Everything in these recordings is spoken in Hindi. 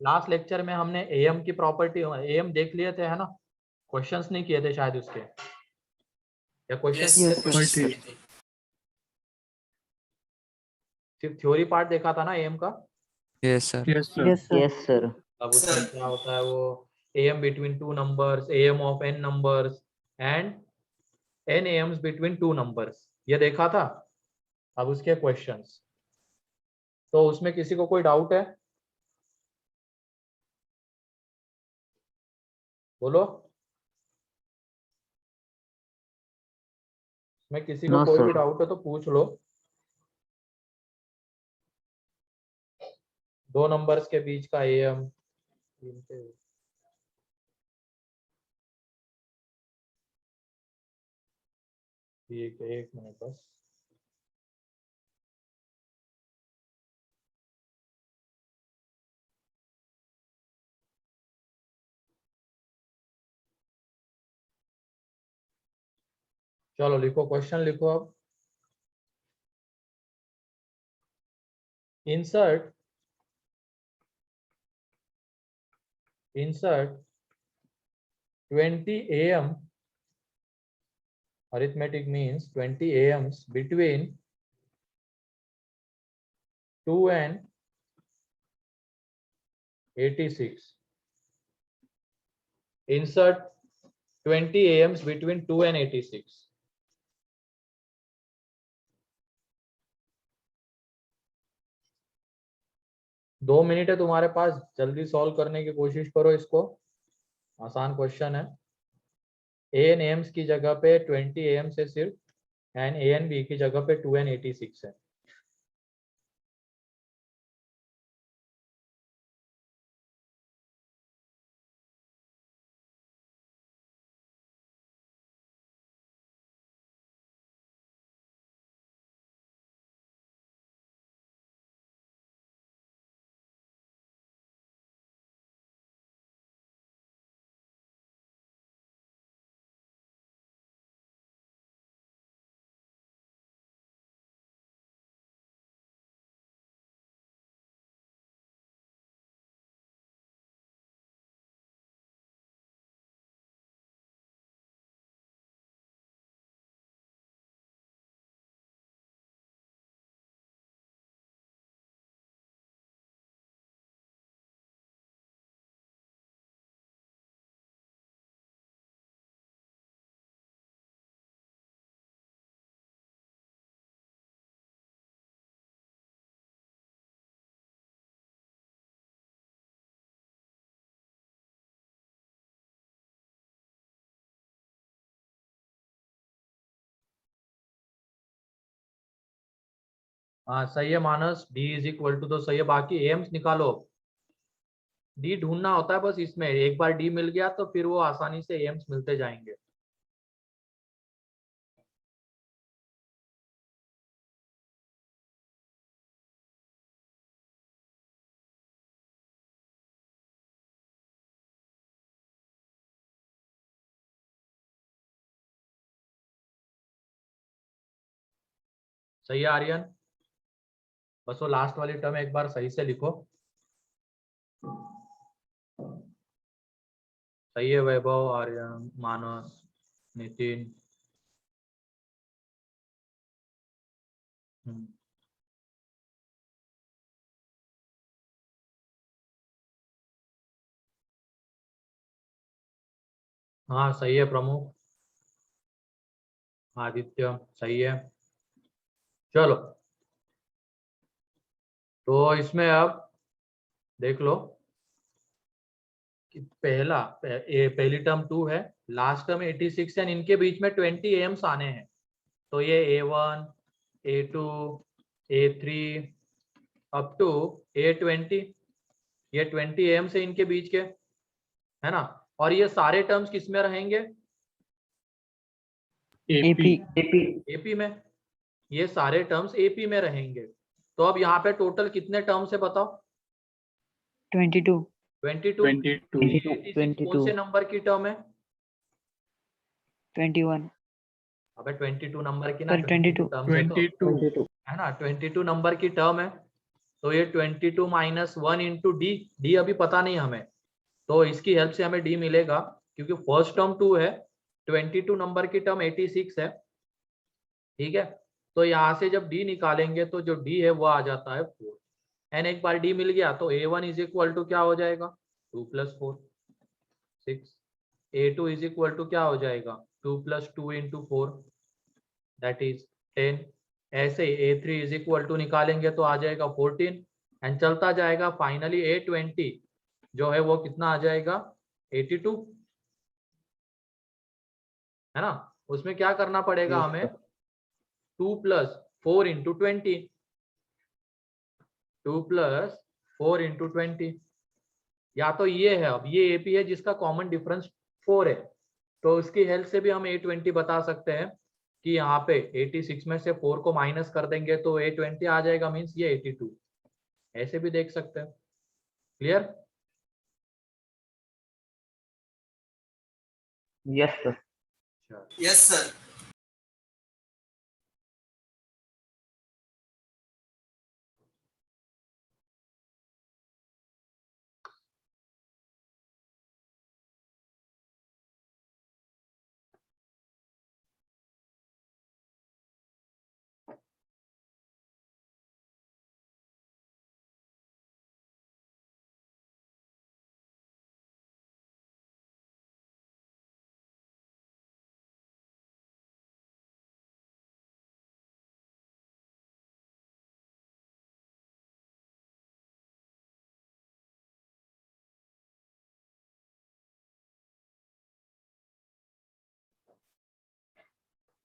लास्ट लेक्चर में हमने एएम की प्रॉपर्टी एएम देख लिए थे, है ना? क्वेश्चंस नहीं किए थे शायद उसके, या क्वेश्चंस Yes, किए थे? सिर्फ थ्योरी पार्ट देखा था ना एएम का? Yes sir. Yes, sir. Yes, sir. अब उसमें क्या होता है, वो AM between two numbers, AM of n numbers and n AMs between two numbers, ये देखा था। अब उसके क्वेश्चंस, तो उसमें किसी को कोई डाउट है? बोलो। मैं किसी को No, कोई sir. भी डाउट है तो पूछ लो। दो नंबर्स के बीच का एएम। ठीक है, एक मिनट बस। चलो लिखो, क्वेश्चन लिखो अब। insert 20 am, arithmetic means 20 am's between 2 and 86. Insert 20 am's between 2 and 86. दो मिनट है तुम्हारे पास, जल्दी सॉल्व करने की कोशिश करो इसको। आसान क्वेश्चन है। ए एन एम्स की जगह पे 20 एम्स है सिर्फ, एंड ए एन बी की जगह पे 2 and 86 है। हाँ सही है मानस, डी इज इक्वल टू, तो सही है। बाकी एम्स निकालो। डी ढूंढना होता है बस, इसमें एक बार डी मिल गया तो फिर वो आसानी से एम्स मिलते जाएंगे। सही है आर्यन, बस वो लास्ट वाली टर्म एक बार सही से लिखो। सही है वैभव, आर्यन, मानस, नितिन। हाँ सही है प्रमुख, आदित्य सही है। चलो, तो इसमें अब देख लो कि पहली टर्म 2 है, लास्ट टर्म 86 है, and इनके बीच में 20 एम्स आने हैं। तो ये A1, A2, A3 up to A20, ये 20 एम्स है इनके बीच के, है ना? और ये सारे टर्म्स किस में रहेंगे? AP. एपी में। ये सारे टर्म्स एपी में रहेंगे। तो अब यहाँ पे टोटल कितने टर्म्स है बताओ? 22. 22। कौन से नंबर की टर्म है? 21. अबे 22 नंबर की ना, 22. टर्म्स है तो, है ना? 22 नंबर की टर्म है। तो ये 22 माइनस 1 इंटू डी, डी अभी पता नहीं हमें, तो इसकी हेल्प से हमें डी मिलेगा, क्योंकि फर्स्ट टर्म 2 है, 22 नंबर की टर्म 86 है, ठीक है। तो यहाँ से जब डी निकालेंगे तो जो डी है वो आ जाता है 4, एंड एक बार डी मिल गया तो A1 इज इक्वल टू क्या हो जाएगा, 2 plus 4 6, A2 is equal to क्या हो जाएगा, 2 प्लस 2 इंटू 4 दैट इज 10, ऐसे A3 इज इक्वल टू निकालेंगे तो आ जाएगा 14, एंड चलता जाएगा, फाइनली A20 जो है वो कितना आ जाएगा, 82, है ना। उसमें क्या करना पड़ेगा Yes, हमें, sir. 2 plus 4 into 20, 2 plus 4 into 20, या तो ये है, अब ये AP है जिसका कॉमन डिफरेंस 4 है, तो उसकी हेल्प से भी हम A20 बता सकते हैं कि यहाँ पे 86 में से 4 को माइनस कर देंगे तो A20 आ जाएगा, मीन्स ये 82, ऐसे भी देख सकते हैं। Clear? Yes, sir. Yes, sir.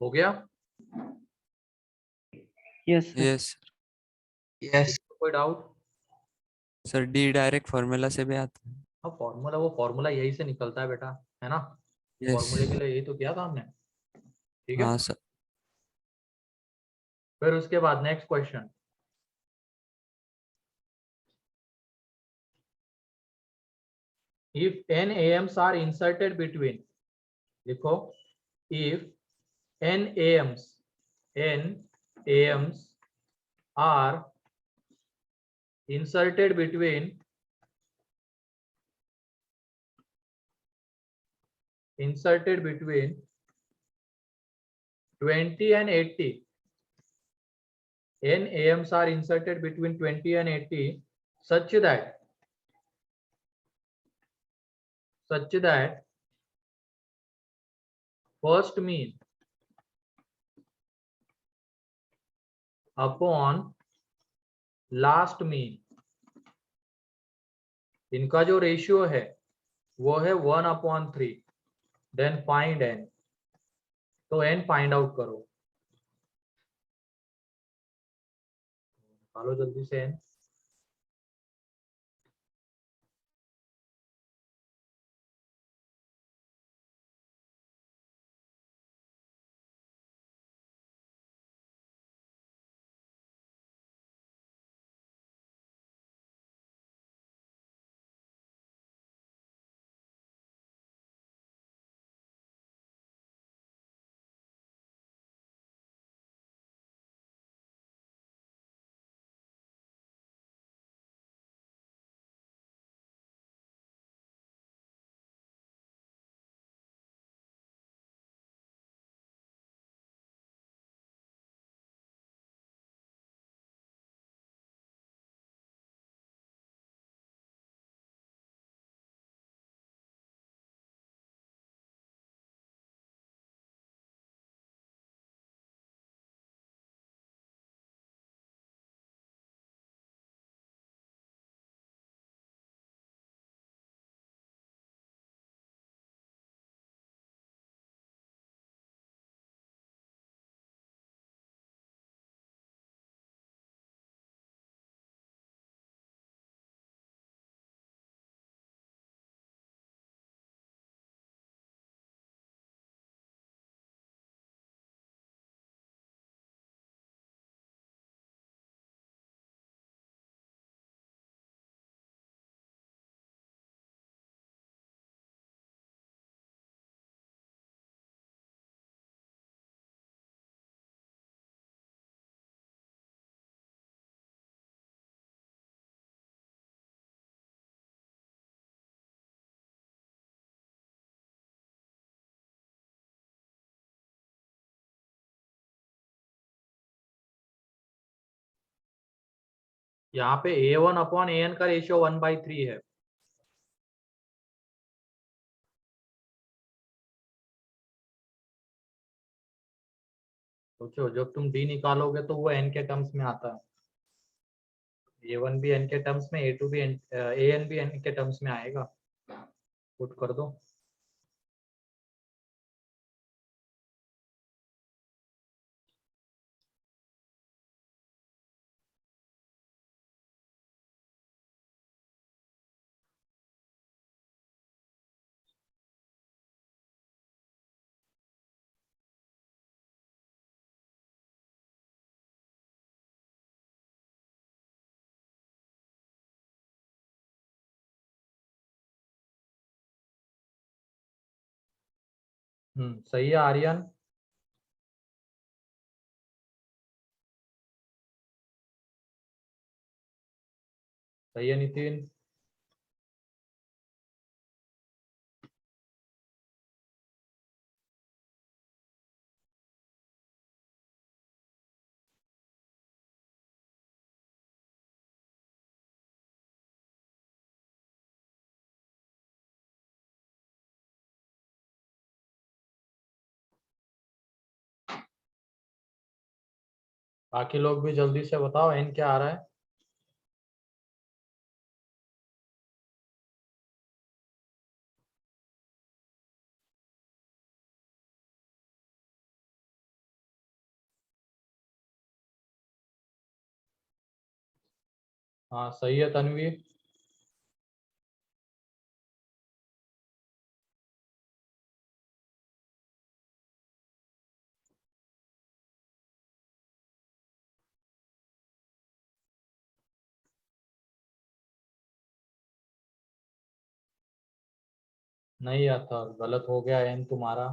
हो गया? Yes, sir. Yes Yes. कोई doubt? Sir, D direct formula से भी आता है। हाँ, फॉर्मूला, वो फॉर्मूला यही से निकलता है बेटा, है ना, यस फॉर्मूले के लिए यही तो किया था हमने, ठीक है। हाँ सर। फिर उसके बाद next question, if n AMs are inserted between, लिखो, if n AMs are inserted between 20 and 80, n AMs are inserted between 20 and 80 such that first mean upon last mean, इनका जो रेशियो है वो है 1/3, देन फाइंड n, तो n फाइंड आउट करो, निकालो जल्दी से n। यहाँ पे A1 अपॉन AN का रेशियो 1/3 है। सोचो जब तुम D निकालोगे तो वो N के टर्म्स में आता है। A1 भी N के टर्म्स में, A2 भी AN भी N के टर्म्स में आएगा। पुट कर दो। सही है आर्यन। सही है नितिन। बाकी लोग भी जल्दी से बताओ N क्या आ रहा है। हाँ सही है तन्वी। नहीं आता, गलत हो गया N तुम्हारा।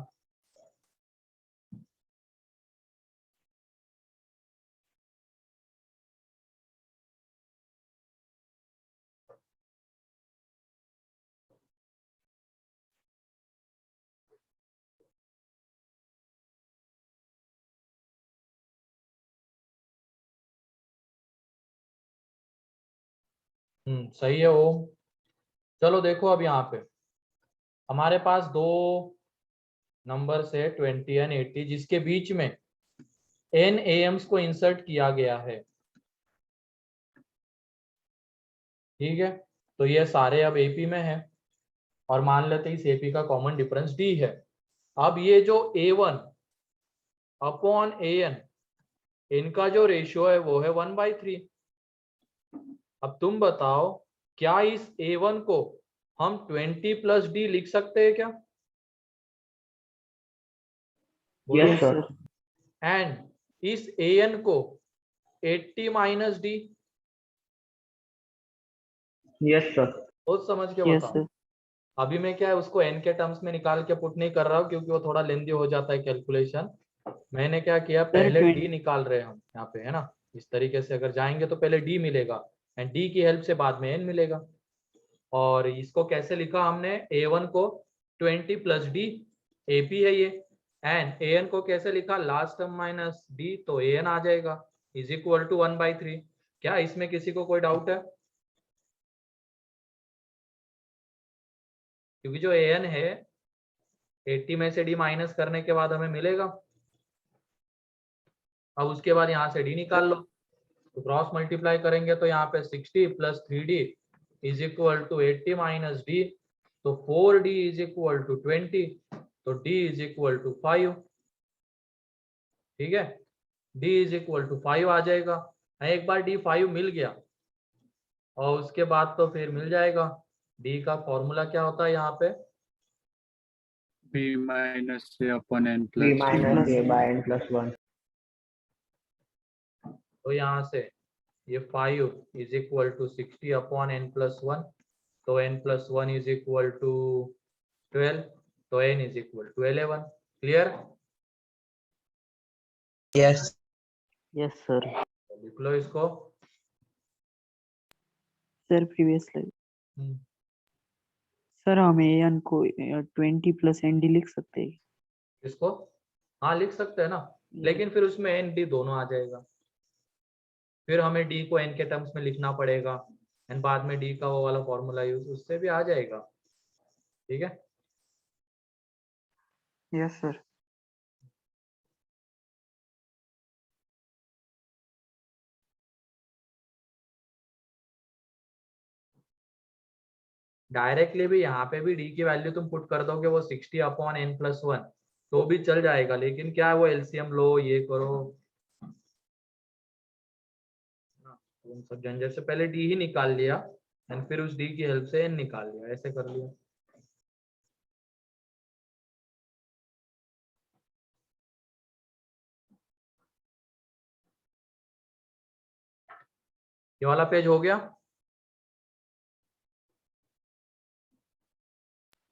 सही है ओम। चलो देखो अब यहाँ पे हमारे पास दो नंबर है 20 एंड 80 जिसके बीच में N AMs को इंसर्ट किया गया है। ठीक है, तो ये सारे अब AP में है और मान लेते हैं इस AP का कॉमन डिफरेंस D है। अब ये जो A1 अपॉन AN इनका जो रेशियो है वो है 1/3। अब तुम बताओ क्या इस A1 को हम 20 प्लस D लिख सकते हैं क्या? Yes, sir. एंड इस AN को 80 माइनस D। Yes, sir. बहुत समझ के Yes, बताओ। sir. अभी मैं क्या है उसको N के टर्म्स में निकाल के पुट नहीं कर रहा हूँ क्योंकि वो थोड़ा लेंदी हो जाता है कैलकुलेशन। मैंने क्या किया, पहले D निकाल रहे हैं हम यहाँ पे, है ना। इस तरीके से अगर जाएंगे तो पहले D मिलेगा एंड D की हेल्प से बाद में N मिलेगा। और इसको कैसे लिखा हमने, A1 को 20 प्लस D, AP है ये, एंड AN को कैसे लिखा, लास्ट टर्म माइनस D, तो AN आ जाएगा इज इक्वल टू 1/3। क्या इसमें किसी को कोई डाउट है? क्योंकि जो AN है 80 में से D माइनस करने के बाद हमें मिलेगा। अब उसके बाद यहाँ से D निकाल लो, तो क्रॉस मल्टीप्लाई करेंगे तो यहाँ पे 60 plus 3D is equal to 80 minus D, तो 4D इज इक्वल टू 20, तो D इज इक्वल टू 5। ठीक है, D इज इक्वल टू 5 आ जाएगा। एक बार D 5 मिल गया और उसके बाद तो फिर मिल जाएगा। D का फॉर्मूला क्या होता है यहाँ पे, b minus a upon n B plus minus 1. A by N plus 1. तो यहाँ से ये 5 is equal to 60 upon N plus 1, तो N plus 1 is equal to 12, तो N is equal to 11। Clear? Yes. Yes, sir. लिख लो इसको। Sir, previous slide. सर हम AN को 20 प्लस ND लिख सकते हैं? इसको हाँ लिख सकते हैं ना, लेकिन फिर उसमें N D दोनों आ जाएगा फिर हमें डी को एन के टर्म्स में लिखना पड़ेगा एंड बाद में डी का वो वाला फॉर्मूला यूज, उससे भी आ जाएगा। ठीक है, यस सर। डायरेक्टली भी यहाँ पे भी डी की वैल्यू तुम पुट कर दोगे वो 60/n+1 तो भी चल जाएगा, लेकिन क्या है वो एलसीएम लो, ये करो ना, तो उन सब झंझट से पहले डी ही निकाल लिया एंड फिर उस डी की हेल्प से एन निकाल लिया, ऐसे कर लिया। ये वाला पेज हो गया।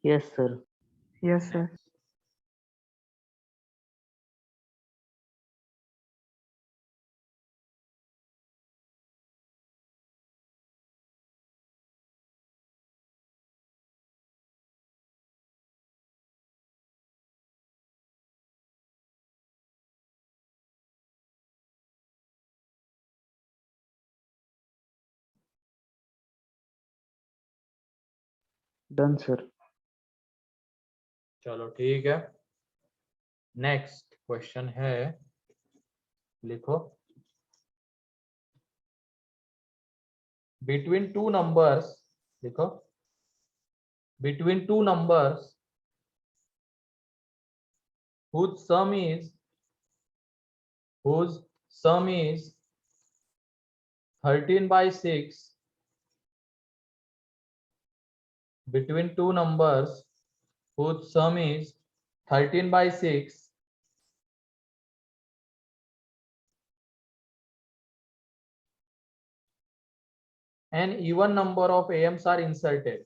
Yes, sir. Yes sir. Done, sir. चलो ठीक है, नेक्स्ट क्वेश्चन है, लिखो बिटवीन टू नंबर्स, लिखो between two numbers whose sum is 13/6, between two numbers whose sum is 13/6 an even number of AMs are inserted,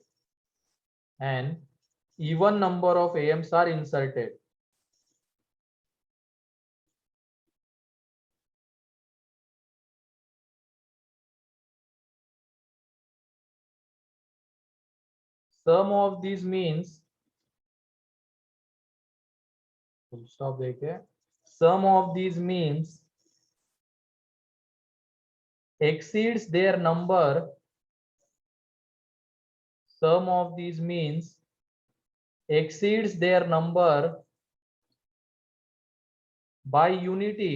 an even number of AMs are inserted, sum of these means, full stop देके, sum of these means exceeds their number, sum of these means exceeds their number by unity,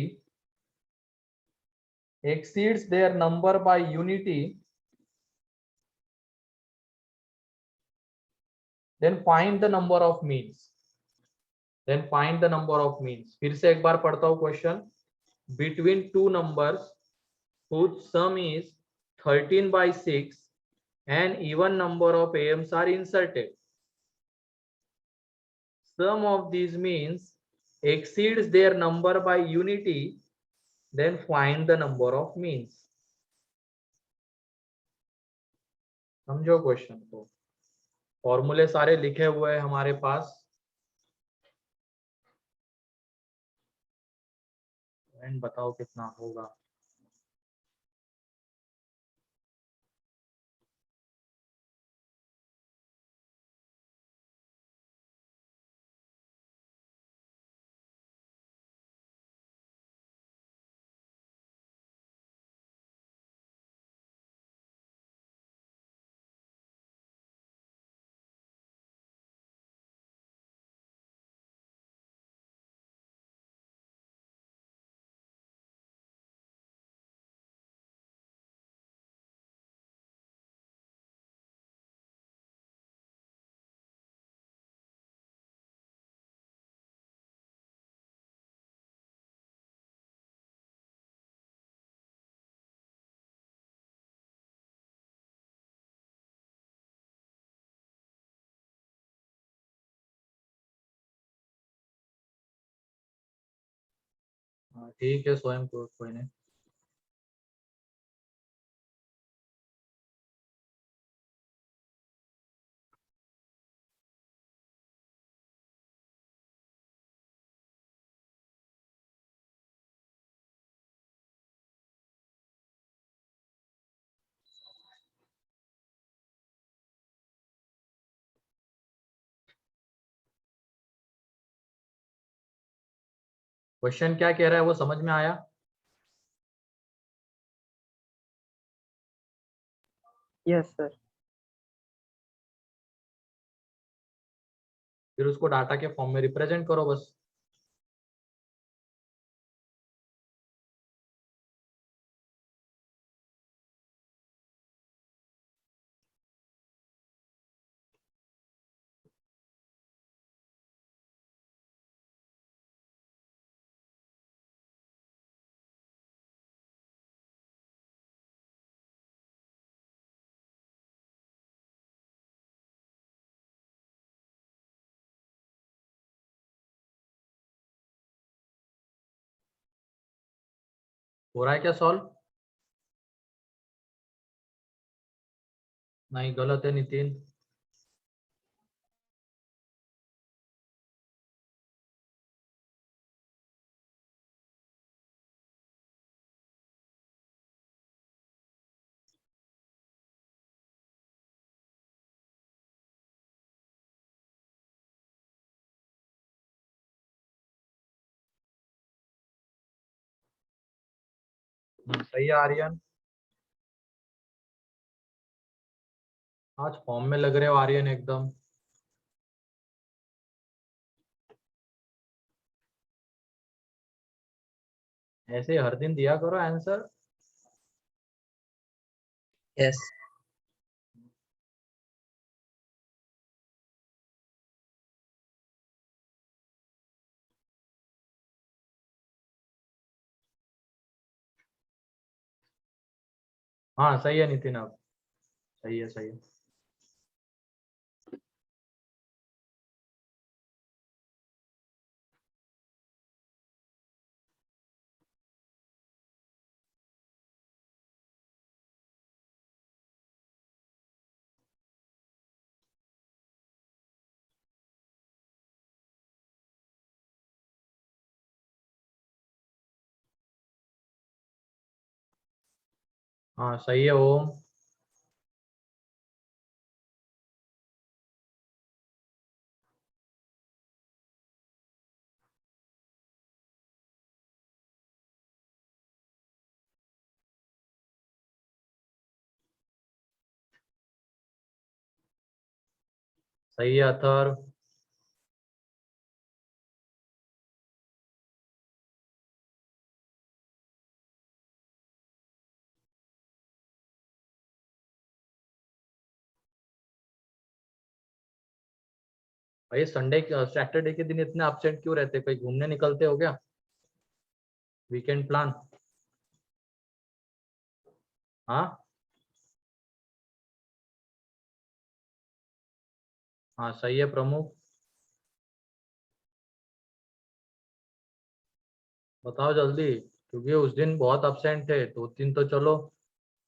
exceeds their number by unity, then find the number of means, then find the number of means। फिर से एक बार पढ़ता हूँ question, between two numbers whose sum is 13/6 an even number of AMs are inserted, sum of these means exceeds their number by unity, then find the number of means। समझो क्वेश्चन को, फॉर्मूले सारे लिखे हुए हैं हमारे पास, एंड बताओ कितना होगा। हाँ ठीक है, स्वयं को कोई नहीं। क्वेश्चन क्या कह रहा है वो समझ में आया? Yes sir. फिर उसको डाटा के फॉर्म में रिप्रेजेंट करो बस। हो रहा है क्या सॉल्व? नहीं, गलत है नितिन। सही है आर्यन। आज फॉर्म में लग रहे हो आर्यन एकदम। ऐसे हर दिन दिया करो आंसर। Yes. हाँ सही है नितिन, अब सही है सही है। हाँ सही है ओम। सही है अथर। भाई संडे सैटरडे के दिन इतने एब्सेंट क्यों रहते? कहीं घूमने निकलते हो क्या? Weekend plan? हाँ हाँ सही है प्रमुख। बताओ जल्दी, क्योंकि उस दिन बहुत एब्सेंट थे। 2 दिन तो चलो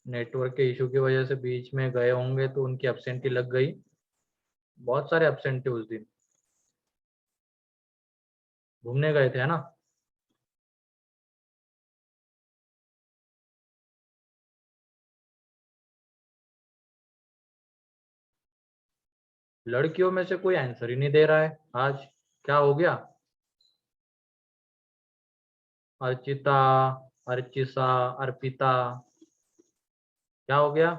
नेटवर्क के इशू की वजह से बीच में गए होंगे तो उनकी एब्सेंटी लग गई। बहुत सारे एब्सेंट थे उस दिन। घूमने गए थे है ना? लड़कियों में से कोई आंसर ही नहीं दे रहा है आज। क्या हो गया? अर्चिता, अर्चिसा, अर्पिता, क्या हो गया?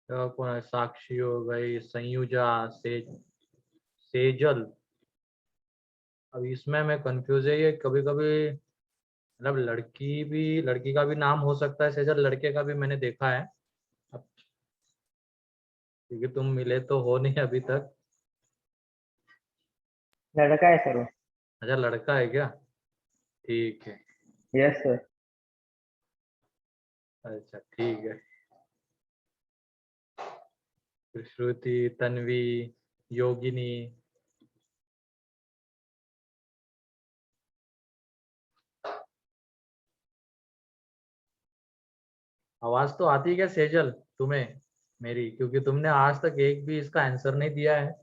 कौन है? साक्षी हो गई, संयुजा, सेजल। अब इसमें मैं कंफ्यूज है, ये कभी कभी मतलब लड़की का भी नाम हो सकता है सेजल, लड़के का भी मैंने देखा है। अब क्योंकि तुम मिले तो हो नहीं अभी तक। लड़का है सर वो। अच्छा लड़का है क्या? ठीक है। Yes sir. अच्छा ठीक है। फिर श्रुति, तन्वी, योगिनी। आवाज तो आती है क्या सेजल तुम्हें मेरी? क्योंकि तुमने आज तक एक भी इसका आंसर नहीं दिया है।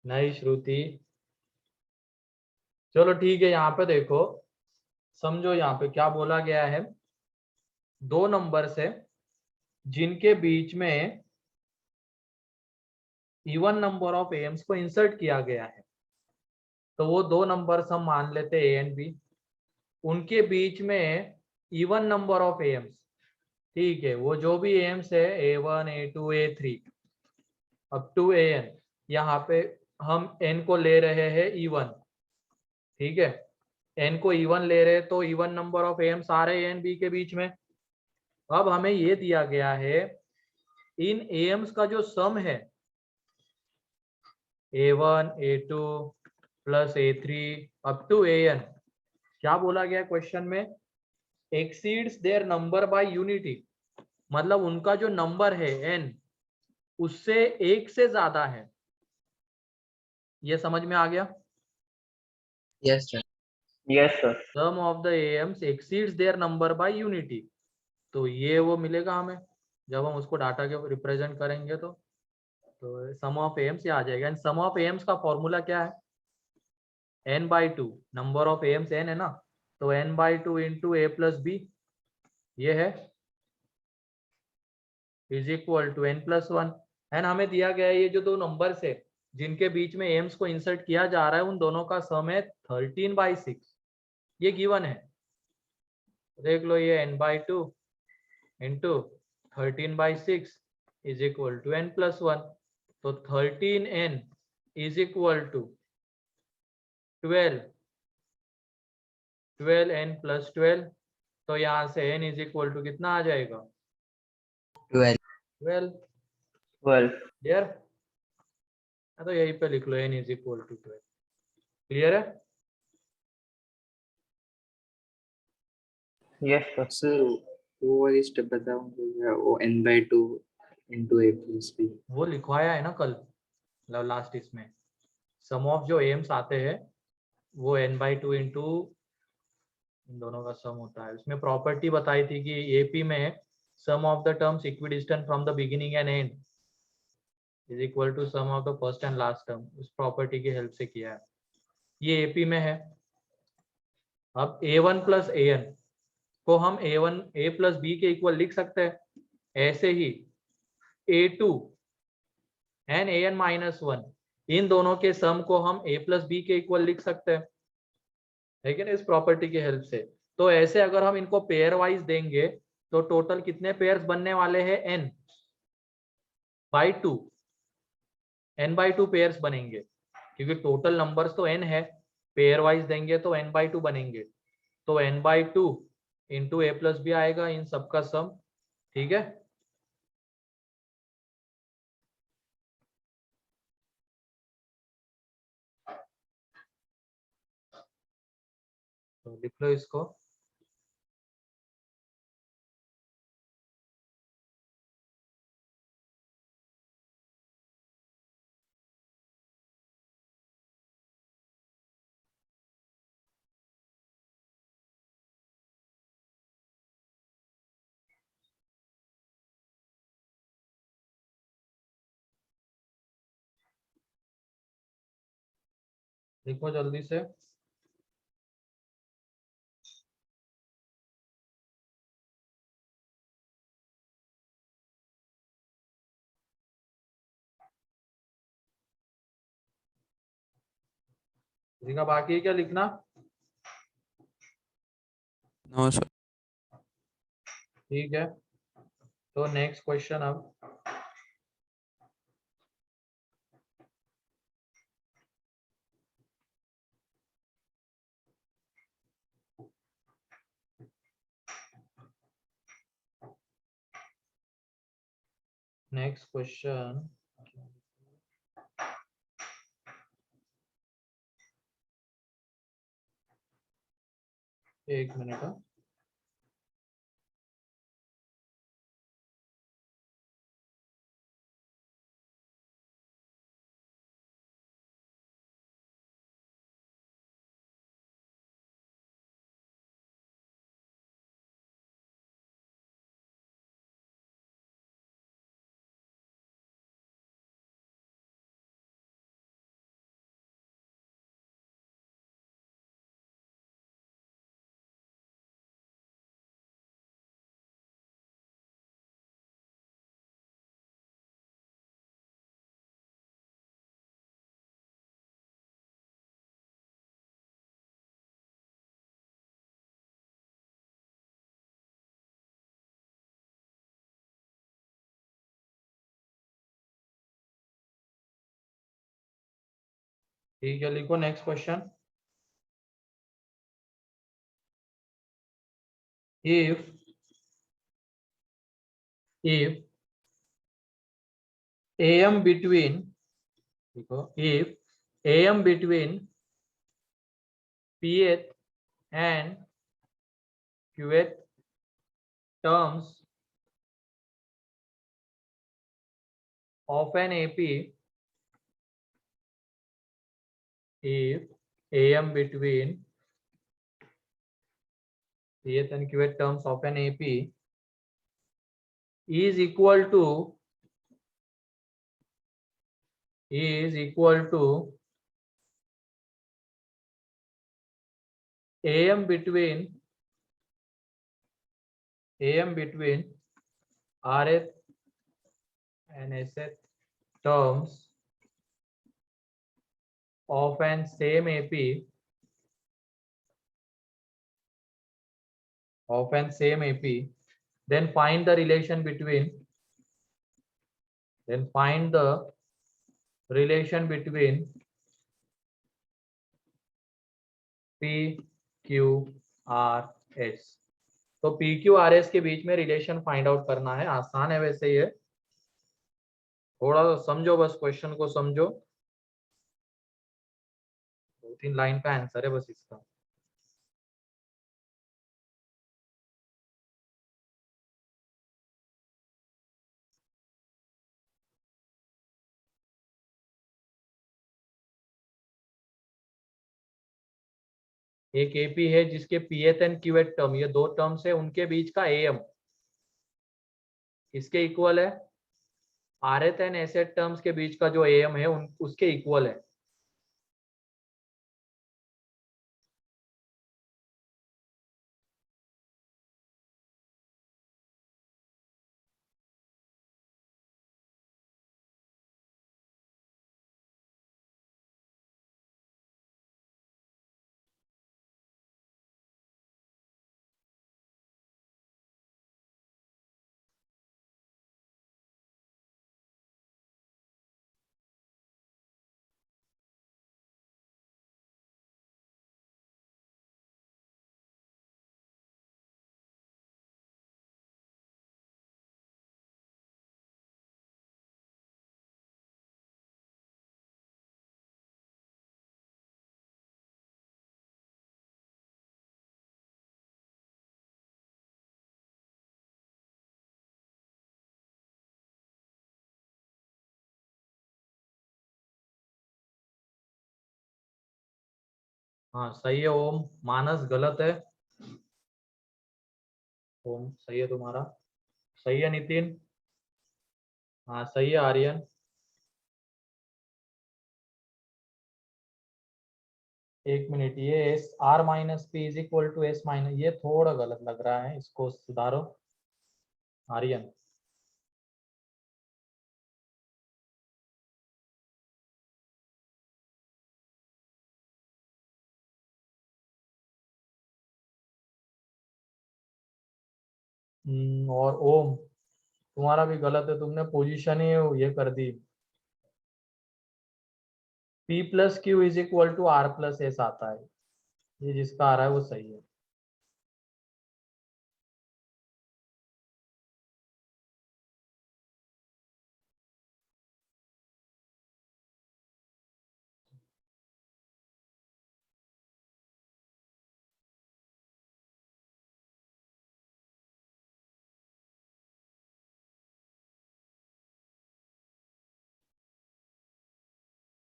नहीं श्रुति। चलो ठीक है, यहाँ पे देखो समझो यहाँ पे क्या बोला गया है, दो नंबर्स है जिनके बीच में इवन नंबर ऑफ एम्स को इंसर्ट किया गया है। तो वो दो नंबर्स हम मान लेते हैं ए एंड बी, उनके बीच में इवन नंबर ऑफ एम्स, ठीक है, वो जो भी एम्स है A1 A2 A3 up to AN, यहाँ पे हम n को ले रहे हैं इवन, ठीक है, n को इवन ले रहे हैं तो इवन नंबर ऑफ एम्स आ रहे हैं बी के बीच में। अब हमें ये दिया गया है इन एम्स का जो सम है A1 A2 plus A3 up to AN, क्या बोला गया क्वेश्चन में, exceeds their number by unity, मतलब उनका जो नंबर है n उससे एक से ज्यादा है। ये समझ में आ गया? Yes, sir. Yes sir. Sum of the AMs exceeds their number by unity, तो ये वो मिलेगा हमें जब हम उसको डाटा के रिप्रेजेंट करेंगे तो सम ऑफ एम्स ये आ जाएगा। एंड सम ऑफ एम्स का फॉर्मूला क्या है, n/2, number of AIIMS n है ना, तो n/2 into a plus B, ये है is equal to n+1। And हमें दिया गया है ये जो दो नंबर्स है जिनके बीच में एम्स को इंसर्ट किया जा रहा है उन दोनों का सम है 13/6, ये गिवन है, देख लो ये n/2 into 13/6 is equal to n+1, तो 13n is equal to 12n plus 12, तो यहाँ से n इज इक्वल टू कितना आ जाएगा 12. 12, 12। क्लियर? तो यहीं पे लिख लो n is equal to 12, clear है? Yes sir. सर वो वाली स्टेप बताओ मुझे, वो n/2 into a plus b. वो लिखवाया है ना कल, मतलब लास्ट इसमें सम ऑफ जो एम्स आते हैं वो n/2 इंटू इन दोनों का सम होता है। उसमें प्रॉपर्टी बताई थी कि एपी में sum of the terms equidistant from the beginning and end is equal to sum of the first and last term, उस प्रॉपर्टी की हेल्प से किया है, ये एपी में है। अब a1 प्लस an को हम a प्लस बी के इक्वल लिख सकते हैं, ऐसे ही a2 एंड an-1 इन दोनों के सम को हम a प्लस बी के इक्वल लिख सकते हैं, लेकिन इस प्रॉपर्टी की हेल्प से। तो ऐसे अगर हम इनको पेयर वाइज देंगे तो टोटल कितने पेयर्स बनने वाले हैं n/2, n/2 पेयर्स बनेंगे, क्योंकि टोटल नंबर्स तो n है, पेयर वाइज देंगे तो n/2 बनेंगे, तो n/2 into a plus B आएगा इन सबका सम, ठीक है। तो लिख लो इसको, लिखो जल्दी से। किसी का बाकी है क्या लिखना? No sir. ठीक है, तो नेक्स्ट क्वेश्चन अब, नेक्स्ट क्वेश्चन, एक मिनट हाँ। ठीक है, लिखो next question. if am between, देखो, if am between pth and qth terms of an AP, if am between pth and qth terms of an AP is equal to am between rth and sth terms of an same AP, then find the relation between P, Q, R, S। तो P, Q, R, S के बीच में रिलेशन फाइंड आउट करना है। आसान है वैसे ये, थोड़ा सा समझो, बस क्वेश्चन को समझो। 2-3 लाइन का आंसर है बस इसका। एक एपी है जिसके पीएथ एंड क्यूएथ टर्म, ये दो टर्म्स है, उनके बीच का एएम किसके इक्वल है? आरएथ एंड एसएथ टर्म्स के बीच का जो एएम है उसके इक्वल है। हाँ सही है ओम। मानस गलत है। ओम सही है तुम्हारा। सही है नितिन। हाँ सही है आर्यन। एक मिनट, ये S R minus P is equal to S minus, ये थोड़ा गलत लग रहा है, इसको सुधारो आर्यन। और ओम तुम्हारा भी गलत है, तुमने पोजीशन ही ये कर दी। P plus Q is equal to R plus S आता है, ये जिसका आ रहा है वो सही है।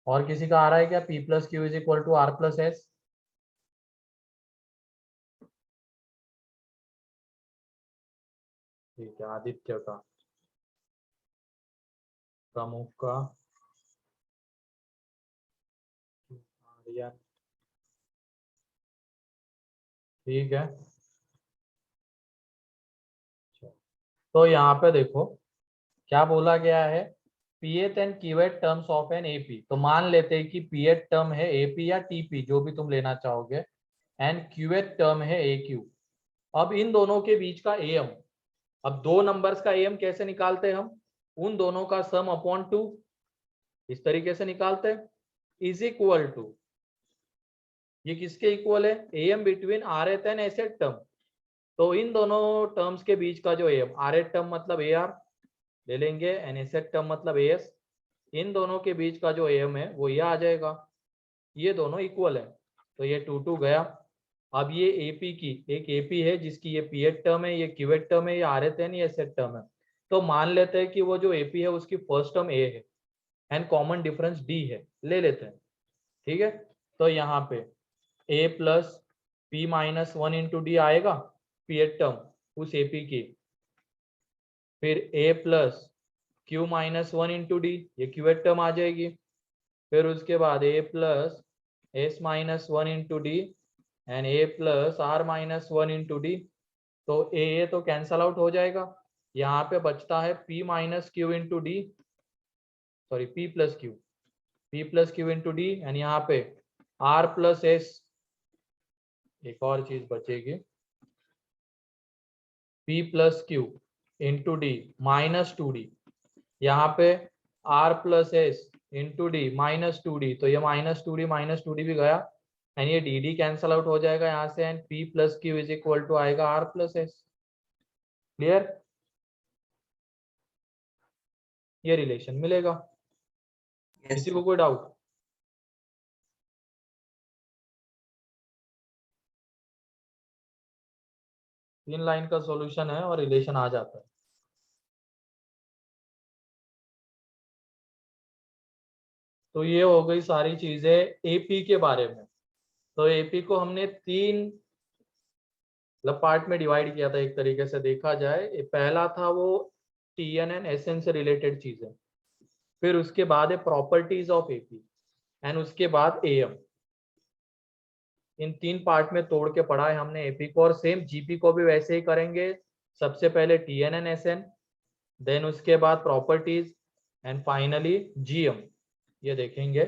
और किसी का आ रहा है क्या? P plus Q is equal to R plus S. ठीक है, आदित्य का, प्रमुख का, आर्यन। ठीक है, तो यहाँ पे देखो क्या बोला गया है, pth and qth terms of an AP. तो मान लेते हैं कि पीएथ टर्म है एपी या टीपी, जो भी तुम लेना चाहोगे, एंड क्यूएथ टर्म है एक्यू। अब इन दोनों के बीच का एम, अब दो नंबर्स का एम कैसे निकालते हैं हम? उन दोनों का सम अपॉन 2, इस तरीके से निकालते हैं। इज इक्वल टू, ये किसके इक्वल है, एम बिटवीन आर एथ एंड एस एथ टर्म। तो इन दोनों टर्म्स के बीच का जो एम, आर एथ टर्म मतलब ए आर ले लेंगे, एन एस एथ टर्म मतलब ए एस, इन दोनों के बीच का जो एम है वो ये आ जाएगा, ये दोनों इक्वल है, तो ये 2 गया। अब ये एपी की, एक एपी है जिसकी ये पी एथ टर्म है, ये क्यू एथ टर्म है, ये आर एथ एन, ये एस एथ टर्म है। तो मान लेते हैं कि वो जो एपी है उसकी फर्स्ट टर्म ए है एंड कॉमन डिफरेंस डी है, ले लेते हैं, ठीक है। तो यहाँ पे A plus P minus 1 into D आएगा, पी एथ टर्म उस एपी की, फिर A plus Q minus 1 into D, ये क्यू एथ टर्म आ जाएगी, फिर उसके बाद A plus S minus 1 into D and A plus R minus 1 into D. तो ए तो कैंसल आउट हो जाएगा, यहाँ पे बचता है p minus Q into D, sorry p plus Q into D, and यहाँ पे r प्लस एस, एक और चीज बचेगी, p plus Q into D minus 2d, यहाँ पे r plus S into D minus 2d, तो ये माइनस 2d भी गया, एंड ये dd कैंसल आउट हो जाएगा यहाँ से, and p plus Q is equal to आएगा r प्लस एस। क्लियर, ये रिलेशन मिलेगा। किसी को कोई डाउट? तीन लाइन का सॉल्यूशन है और रिलेशन आ जाता है। तो ये हो गई सारी चीजें एपी के बारे में। तो एपी को हमने तीन मतलब पार्ट में डिवाइड किया था, एक तरीके से देखा जाए। पहला था वो टीएन एंड एसएन से रिलेटेड चीजें, फिर उसके बाद है प्रॉपर्टीज ऑफ एपी, एंड उसके बाद एएम। इन तीन पार्ट में तोड़ के पढ़ा है हमने एपी को, और सेम जीपी को भी वैसे ही करेंगे। सबसे पहले टीएन एंड एसएन, देन उसके बाद प्रॉपर्टीज, एंड फाइनली जीएम, ये देखेंगे।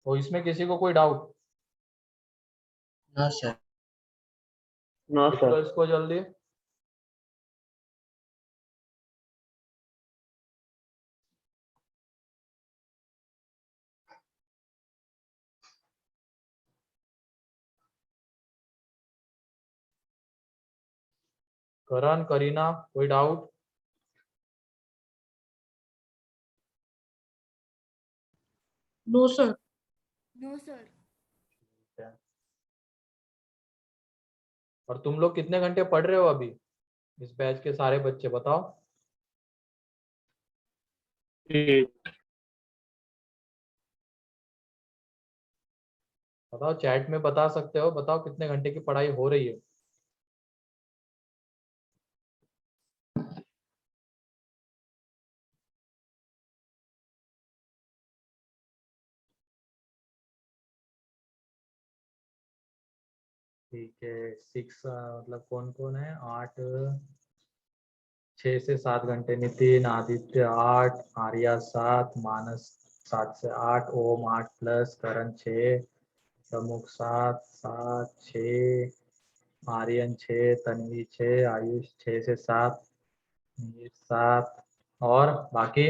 तो इसमें किसी को कोई डाउट? No, sir. No, लिख लो sir. इसको जल्दी। करण, करीना, कोई doubt? No, sir. No, sir. और तुम लोग कितने घंटे पढ़ रहे हो अभी, इस बैच के सारे बच्चे बताओ? 8. बताओ, चैट में बता सकते हो, बताओ कितने घंटे की पढ़ाई हो रही है। ठीक है, 6 मतलब कौन कौन है, 8, 6 से 7 घंटे नितिन, आदित्य 8, आर्या 7, मानस 7 से 8, ओम 8 प्लस, करण 6, प्रमुख 7, 7, 6, आर्यन 6, तन्वी 6, आयुष 6 से 7, मीर 7, और बाकी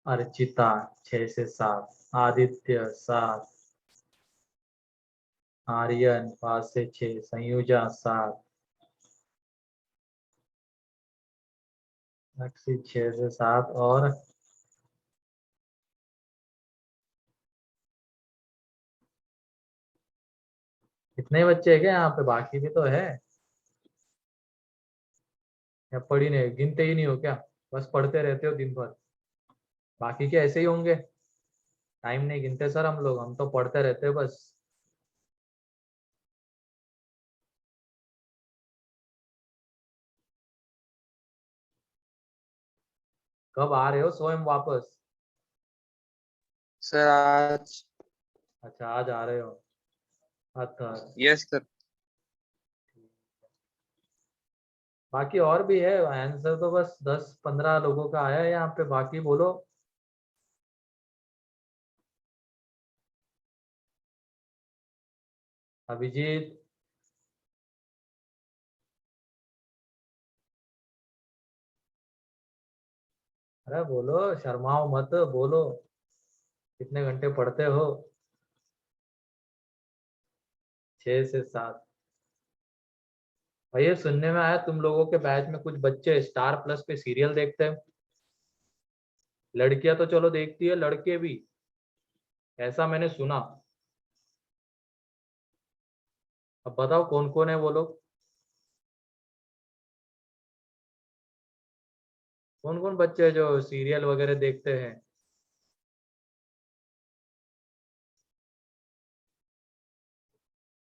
अर्चिता 6 से 7, आदित्य 7, आर्यन 5 से 6, संयुजा 7, अक्षित 6 से 7, और कितने बच्चे हैं क्या यहाँ पे, बाकी भी तो है, या पढ़ी नहीं, गिनते ही नहीं हो क्या, बस पढ़ते रहते हो दिन भर? बाकी के ऐसे ही होंगे, टाइम नहीं गिनते सर हम लोग, हम तो पढ़ते रहते हैं बस। कब आ रहे हो स्वयं वापस? Sir, आज अच्छा, आज आ रहे हो। अच्छा, yes, sir. बाकी और भी है, आंसर तो बस 10-15 लोगों का आया है यहाँ पे, बाकी बोलो। अभिजीत, अरे बोलो, शर्माओ मत, बोलो कितने घंटे पढ़ते हो? 6 से 7। भैया सुनने में आया तुम लोगों के बैच में कुछ बच्चे स्टार प्लस पे सीरियल देखते हैं। लड़कियां तो चलो देखती है, लड़के भी, ऐसा मैंने सुना। अब बताओ कौन कौन है वो लोग, कौन कौन बच्चे हैं जो सीरियल वगैरह देखते हैं?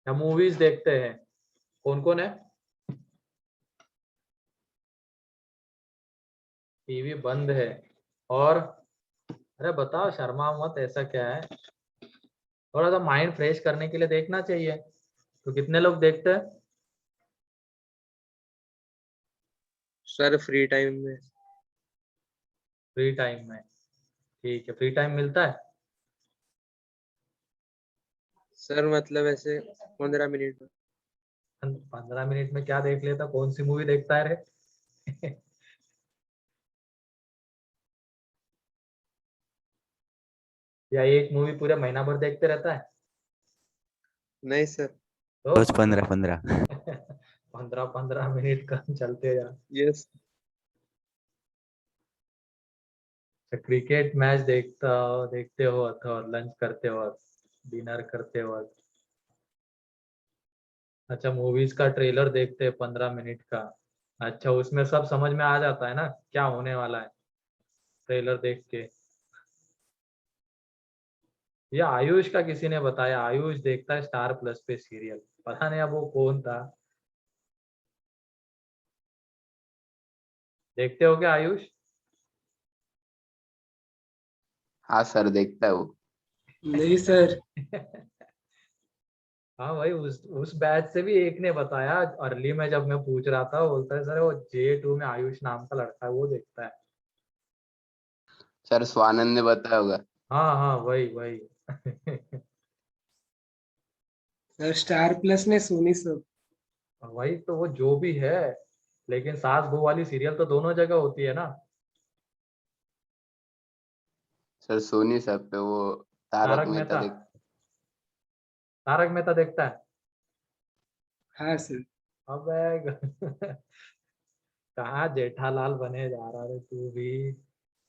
या मूवीज देखते हैं? कौन कौन है? टीवी बंद है। और अरे बताओ, शर्मा मत, ऐसा क्या है? थोड़ा सा माइंड फ्रेश करने के लिए देखना चाहिए। तो कितने लोग देखते हैं? सर फ्री टाइम में। फ्री टाइम में? ठीक है, फ्री टाइम मिलता है? सर मतलब ऐसे 15 मिनट। 15 मिनट में क्या देख लेता, कौन सी मूवी देखता है रे? या एक मूवी पूरे महीना भर देखते रहता है? नहीं सर। तो रोज 15-15। 15-15 मिनट कम चलते जा। यस। क्रिकेट मैच देखते हो अथवा लंच करते हो, डिनर करते हो? अच्छा, मूवीज का ट्रेलर देखते हैं 15 मिनट का। अच्छा, उसमें सब समझ में आ जाता है ना क्या होने वाला है, ट्रेलर देख के? ये आयुष का किसी ने बताया, आयुष देखता है स्टार प्लस पे सीरियल, पता नहीं अब वो कौन था। देखते हो क्या आयुष? हाँ सर, देखता है वो। नहीं सर। हाँ भाई, उस बैच से भी एक ने बताया अर्ली में, जब मैं पूछ रहा था, वो बोलता है सर वो J2 में आयुष नाम का लड़का है, वो देखता है। सर स्वानंद ने बताया होगा। हाँ हाँ, वही वही। सर स्टार प्लस ने सोनी सब। वही तो, वो जो भी है, लेकिन सास बहू वाली सीरियल तो दोनों जगह होती है ना। सर सोनी सब पे वो तारक तारक मेहता मेहता? देख। तारक मेहता देखता है? हाँ सर। अबे कहाँ जेठालाल बने जा रहा है तू भी?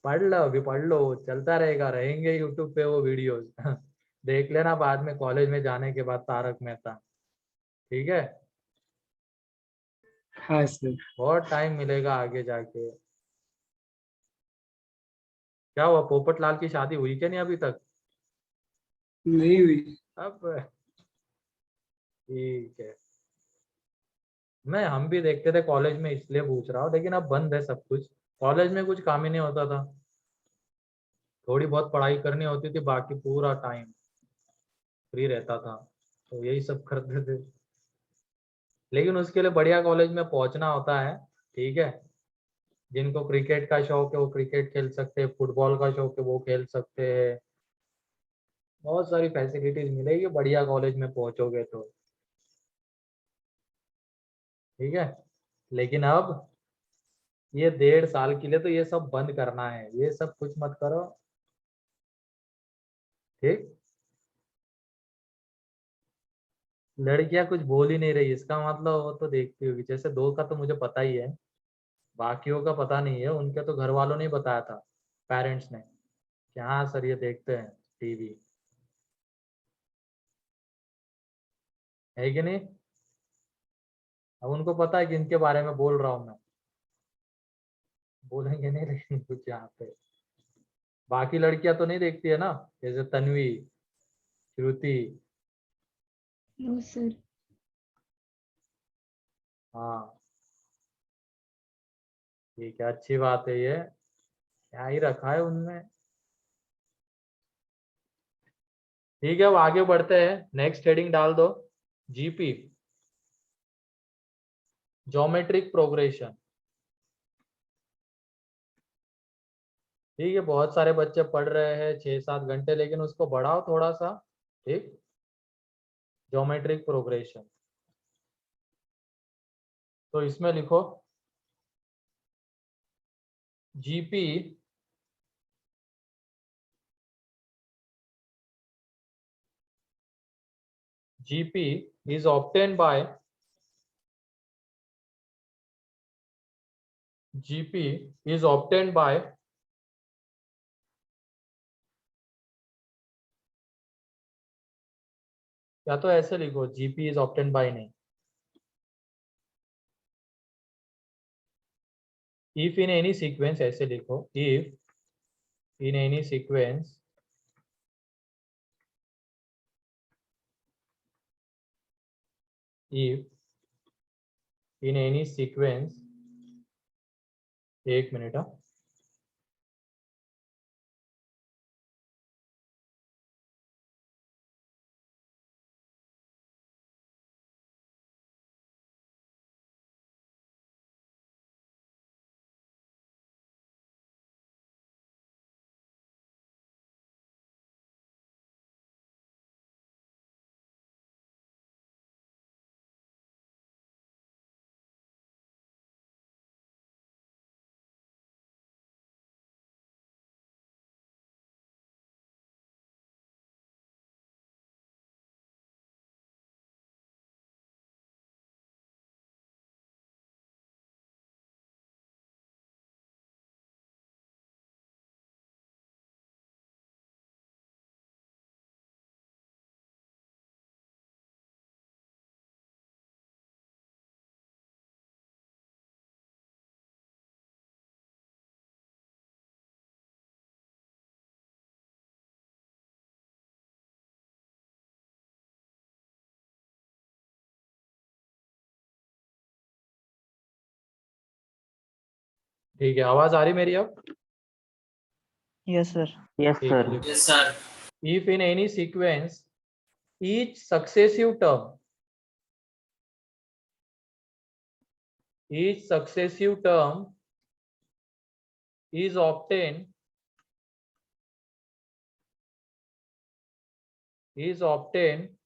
पढ़ लो, अभी पढ़ लो, चलता रहेगा, रहेंगे यूट्यूब पे वो वीडियोस। देख लेना बाद में कॉलेज में जाने के बाद तारक मेहता। ठीक है? हाँ सर। बहुत टाइम मिलेगा आगे जाके। क्या हुआ, पोपट लाल की शादी हुई क्या नहीं अभी तक? नहीं हुई। अब ठीक है। हम भी देखते थे कॉलेज में, इसलिए पूछ रहा हूँ, लेकिन अब बंद है सब कुछ। कॉलेज में कुछ काम ही नहीं होता था, थोड़ी बहुत पढ़ाई करनी होती थी, बाकी पूरा टाइम फ्री रहता था, तो यही सब करते थे। लेकिन उसके लिए बढ़िया कॉलेज में पहुंचना होता है। ठीक है? जिनको क्रिकेट का शौक है वो क्रिकेट खेल सकते हैं, फुटबॉल का शौक है वो खेल सकते हैं, बहुत सारी फैसिलिटीज मिलेगी बढ़िया कॉलेज में पहुंचोगे तो। ठीक है? लेकिन अब ये 1.5 साल के लिए तो ये सब बंद करना है, ये सब कुछ मत करो। ठीक? लड़कियां कुछ बोल ही नहीं रही, इसका मतलब वो तो देखती होगी, जैसे दो का तो मुझे पता ही है, बाकियों का पता नहीं है, उनके तो घर वालों ने ही बताया था, पेरेंट्स ने, कि हाँ सर ये देखते हैं टीवी। है कि नहीं? अब उनको पता है कि इनके बारे में बोल रहा हूँ मैं, बोलेंगे नहीं लेकिन कुछ यहाँ पे। बाकी लड़कियां तो नहीं देखती है ना, जैसे तन्वी, श्रुति। No sir. हाँ ठीक है, अच्छी बात है ये, क्या ही रखा है उनमें। ठीक है, अब आगे बढ़ते हैं, नेक्स्ट हेडिंग डाल दो, जीपी, ज्योमेट्रिक प्रोग्रेशन। ठीक है, बहुत सारे बच्चे पढ़ रहे हैं 6-7 घंटे, लेकिन उसको बढ़ाओ थोड़ा सा। ठीक, ज्योमेट्रिक प्रोग्रेशन, तो इसमें लिखो GP GP is obtained by या तो ऐसे लिखो GP is obtained by नहीं, if in any sequence ऐसे लिखो, if in any sequence एक मिनट हाँ, ठीक है, आवाज आ रही मेरी अब? Yes, sir. Yes, ठीक sir. है, लिखो। If in any sequence each successive term is obtained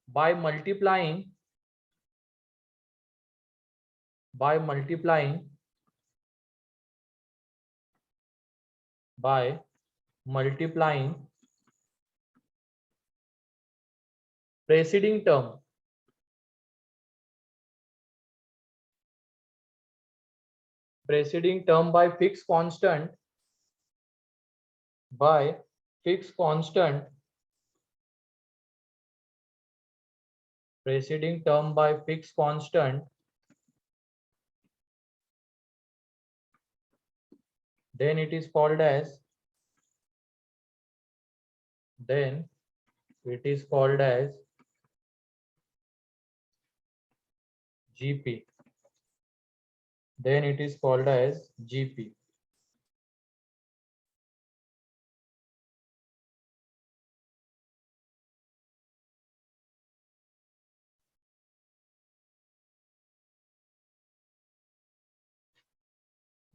by multiplying preceding term by fixed constant preceding term by fixed constant, then it is called as GP. Then it is called as GP.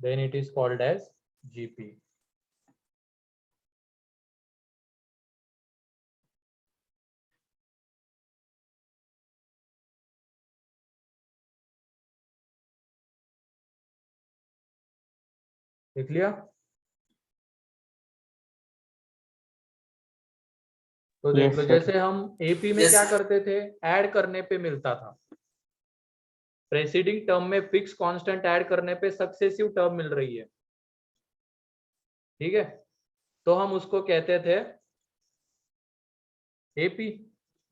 Then it is called as GP. देख लिया? तो देख Yes, लो, sir. जैसे हम एपी में क्या करते थे, ऐड करने पे मिलता था, प्रेसीडिंग टर्म में फिक्स कांस्टेंट ऐड करने पे सक्सेसिव टर्म मिल रही है, ठीक है, तो हम उसको कहते थे एपी।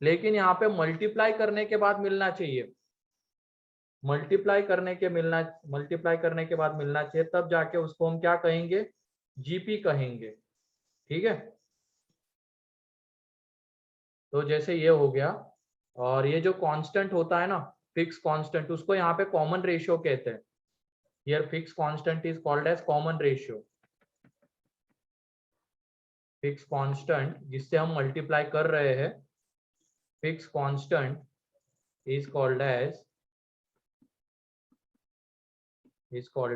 लेकिन यहाँ पे मल्टीप्लाई करने के बाद मिलना चाहिए, मल्टीप्लाई करने के बाद मिलना चाहिए, तब जाके उसको हम क्या कहेंगे, जीपी कहेंगे, ठीक है। तो जैसे ये हो गया, और ये जो कांस्टेंट होता है ना, फिक्स कांस्टेंट, उसको यहाँ पे कॉमन रेशियो कहते हैं। Here fix constant is called as common ratio. Fix constant जिससे हम मल्टीप्लाई कर रहे हैं, fix constant is called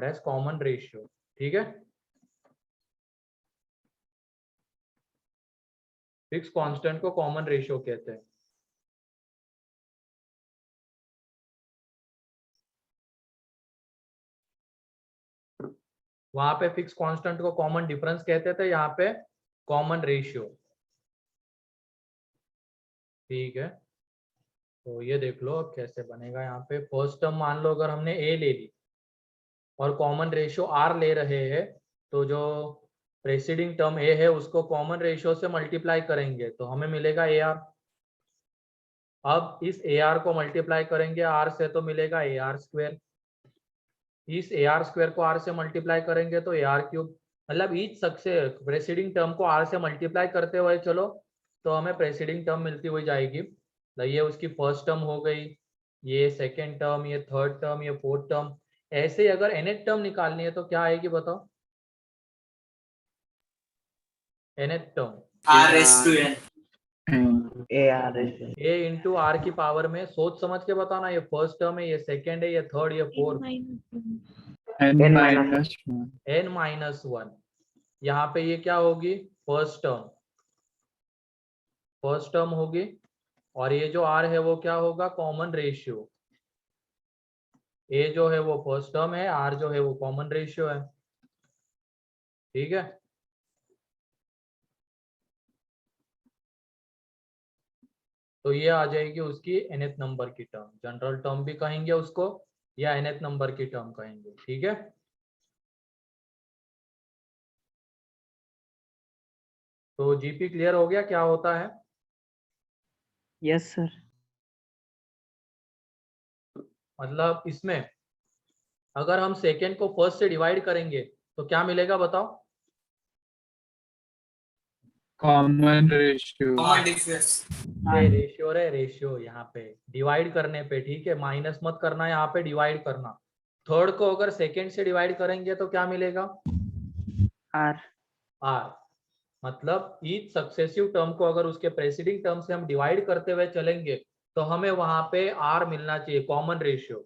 as common ratio, ठीक है। फिक्स कांस्टेंट को कॉमन रेशियो कहते हैं। वहां पे फिक्स कांस्टेंट को कॉमन डिफरेंस कहते थे, यहाँ पे कॉमन रेशियो, ठीक है। तो ये देख लो अब कैसे बनेगा। यहाँ पे फर्स्ट टर्म मान लो अगर हमने ए ले ली और कॉमन रेशियो आर ले रहे हैं, तो जो प्रेसिडिंग टर्म ए है उसको कॉमन रेशियो से मल्टीप्लाई करेंगे तो हमें मिलेगा ए आर। अब इस ए आर को मल्टीप्लाई करेंगे आर से तो मिलेगा ए आर स्क्वेयर। इस ए आर स्क्वेयर को आर से मल्टीप्लाई करेंगे तो ए आर क्यूब। मतलब ईच सक्सेस प्रेसिडिंग टर्म को आर से मल्टीप्लाई करते हुए चलो तो हमें प्रेसिडिंग टर्म मिलती हुई जाएगी। तो ये उसकी फर्स्ट टर्म हो गई, ये सेकेंड टर्म, ये थर्ड टर्म, ये फोर्थ टर्म। ऐसे ही अगर nth टर्म निकालनी है तो क्या आएगी बताओ? nth term A into R की पावर में, सोच समझ के बताना। ये फर्स्ट टर्म है, ये सेकेंड है, ये थर्ड, ये फोर्थ। n minus one. यहाँ पे ये क्या होगी? फर्स्ट टर्म होगी। और ये जो r है वो क्या होगा? Common ratio. a जो है वो फर्स्ट टर्म है, r जो है वो कॉमन रेशियो है। ठीक है, तो ये आ जाएगी उसकी nth नंबर की टर्म। जनरल टर्म भी कहेंगे उसको या nth नंबर की टर्म कहेंगे। ठीक है, तो जीपी क्लियर हो गया क्या होता है? Yes sir. मतलब इसमें अगर हम सेकेंड को फर्स्ट से डिवाइड करेंगे तो क्या मिलेगा बताओ? Common ratio. रेशियो रे, रेशियो यहाँ पे डिवाइड करने पे। ठीक है, माइनस मत करना, यहाँ पे डिवाइड करना। थर्ड को अगर सेकेंड से डिवाइड करेंगे तो क्या मिलेगा? आर। आर। मतलब ईच सक्सेसिव टर्म को अगर उसके प्रेसिडिंग टर्म से हम डिवाइड करते हुए चलेंगे तो हमें वहां पे आर मिलना चाहिए, कॉमन रेशियो।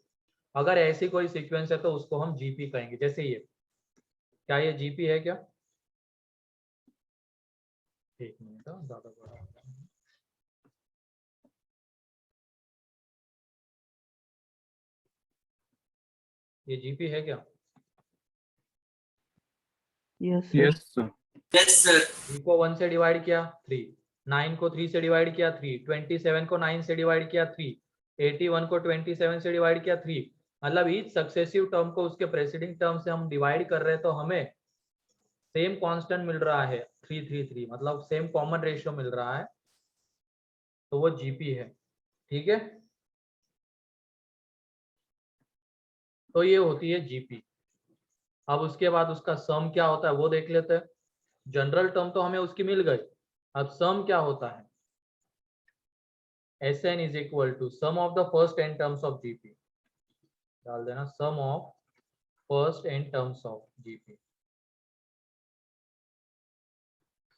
अगर ऐसी कोई सीक्वेंस है तो उसको हम जीपी कहेंगे। जैसे ये, क्या ये जीपी है क्या? एक मिनट, ज्यादा बड़ा ये जीपी है क्या? Yes yes sir. 3 को 1 से डिवाइड किया 3, 9 को 3 से डिवाइड किया 3, 27 को 9 से डिवाइड किया 3, 81 को 27 से डिवाइड किया 3। मतलब ईच सक्सेसिव टर्म को उसके प्रेसिडिंग टर्म से हम डिवाइड कर रहे हैं तो हमें सेम कांस्टेंट मिल रहा है 333, मतलब सेम कॉमन रेशियो मिल रहा है, तो वो जीपी है। ठीक है, तो ये होती है जीपी। अब उसके बाद उसका सम क्या होता है वो देख लेते हैं। जनरल टर्म तो हमें उसकी मिल गई, अब सम क्या होता है? Sn is equal to sum of the first n terms of GP. डाल देना sum of first n terms of GP,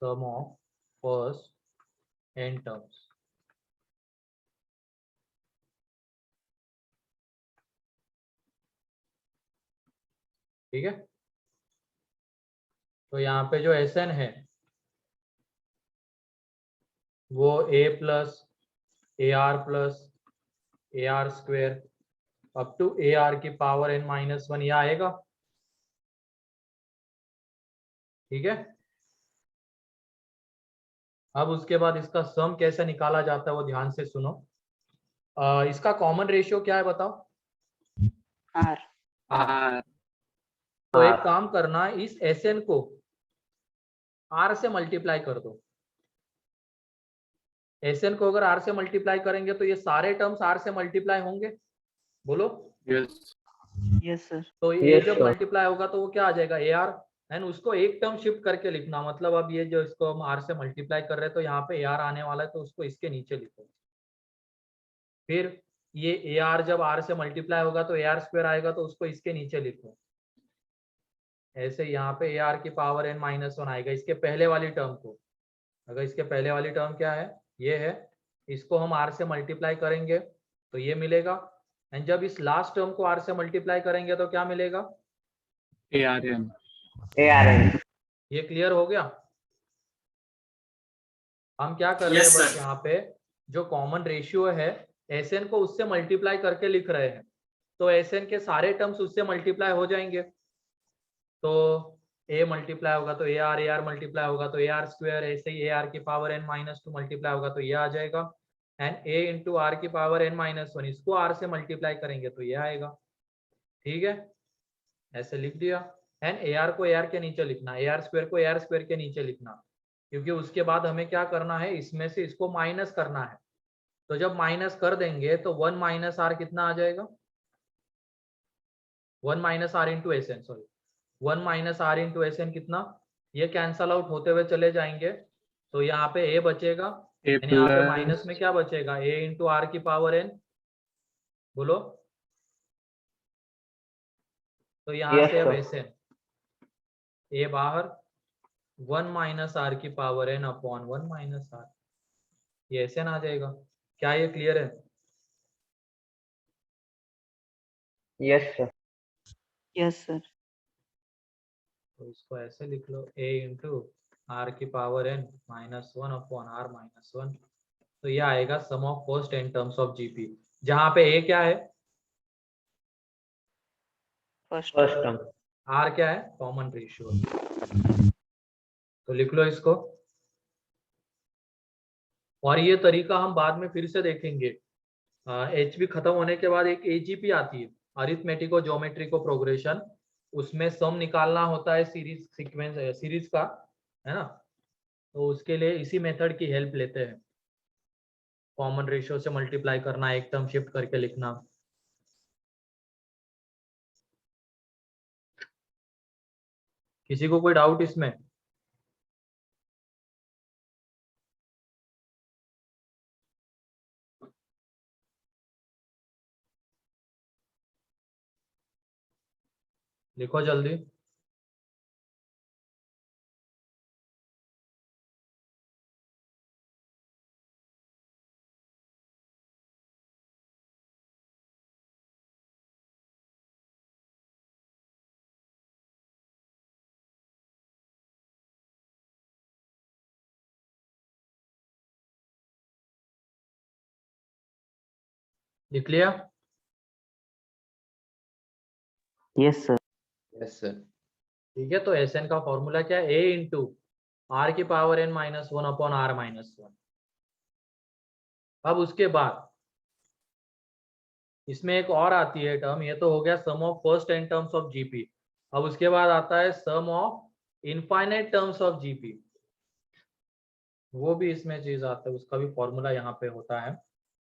sum of first n terms. ठीक है, तो यहाँ पे जो Sn है वो a plus A R square up to A R की पावर n माइनस वन, यह आएगा। ठीक है, अब उसके बाद इसका सम कैसे निकाला जाता है वो ध्यान से सुनो। इसका कॉमन रेशियो क्या है बताओ? आर। आर। तो एक काम करना, इस Sn को r से मल्टीप्लाई कर दो। Sn को अगर r से मल्टीप्लाई करेंगे तो ये सारे टर्म्स r से मल्टीप्लाई होंगे, बोलो। Yes yes sir. तो ये जब मल्टीप्लाई होगा तो वो क्या आ जाएगा? A R. एंड उसको एक टर्म शिफ्ट करके लिखना, मतलब अब ये जो इसको हम r से मल्टीप्लाई कर रहे हैं तो यहाँ पे ए आर आने वाला है तो उसको इसके नीचे लिखो। फिर ये ए आर जब r से मल्टीप्लाई होगा तो ए आर स्क्वायर आएगा तो उसको इसके नीचे लिखो। ऐसे यहाँ पे ए आर की पावर n माइनस वन आएगा इसके पहले वाली टर्म को। अगर इसके पहले वाली टर्म क्या है? ये है, इसको हम r से मल्टीप्लाई करेंगे तो ये मिलेगा। एंड जब इस लास्ट टर्म को r से मल्टीप्लाई करेंगे तो क्या मिलेगा? ARN। ये क्लियर हो गया? हम क्या कर रहे हैं बस यहाँ पे जो कॉमन रेशियो है Sn को उससे मल्टीप्लाई करके लिख रहे हैं, तो Sn के सारे टर्म्स उससे मल्टीप्लाई हो जाएंगे। तो a मल्टीप्लाई होगा तो ए आर मल्टीप्लाई होगा तो ए आर स्क्वायर, ऐसे ही ए आर की power n minus two multiply होगा तो ये आ जाएगा। एंड ए इंटू आर की पावर n माइनस वन, इसको r से मल्टीप्लाई करेंगे तो ये आएगा। ठीक है, ऐसे लिख दिया। एंड ए आर को ए आर के नीचे लिखना, ए आर स्क्वायर को ए आर स्क्वायर के नीचे लिखना, क्योंकि उसके बाद हमें क्या करना है, इसमें से इसको माइनस करना है। तो जब माइनस कर देंगे तो 1 माइनस आर कितना आ जाएगा, 1 minus R into S N, sorry 1 minus R into S N कितना, ये कैंसल आउट होते हुए चले जाएंगे। तो यहाँ पे ए बचेगा, A यानी यहाँ पे माइनस plus में क्या बचेगा, ए इंटू आर की पावर n, बोलो। तो यहाँ से अब एस एन, ए बाहर, 1 माइनस आर की power n upon 1 minus R, ये एस एन आ जाएगा। क्या ये क्लियर है? Yes sir. Yes sir. तो इसको ऐसे लिख लो, a इंटू आर की power n minus one upon R minus one. तो ये आएगा sum of first n terms of GP, जहां पे a क्या है, फर्स्ट टर्म। r क्या है, कॉमन रेशियो। तो लिख लो इसको, और ये तरीका हम बाद में फिर से देखेंगे। एचपी खत्म होने के बाद एक एजीपी आती है, अरिथमेटिको ज्योमेट्रिको प्रोग्रेशन, उसमें सम निकालना होता है सीरीज सीक्वेंस सीरीज का, है ना। तो उसके लिए इसी मेथड की हेल्प लेते हैं, कॉमन रेशियो से मल्टीप्लाई करना, एक टर्म शिफ्ट करके लिखना। किसी को कोई डाउट इसमें? लिखो जल्दी। लिख लिया? Yes sir. Yes sir. ठीक है, तो एस एन का फॉर्मूला क्या है, ए इंटू आर की power n minus one upon R minus one. अब उसके बाद इसमें एक और आती है टर्म, ये तो हो गया sum of first n terms of GP. अब उसके बाद आता है sum of infinite terms of GP, वो भी इसमें चीज आता है, उसका भी फॉर्मूला यहाँ पे होता है,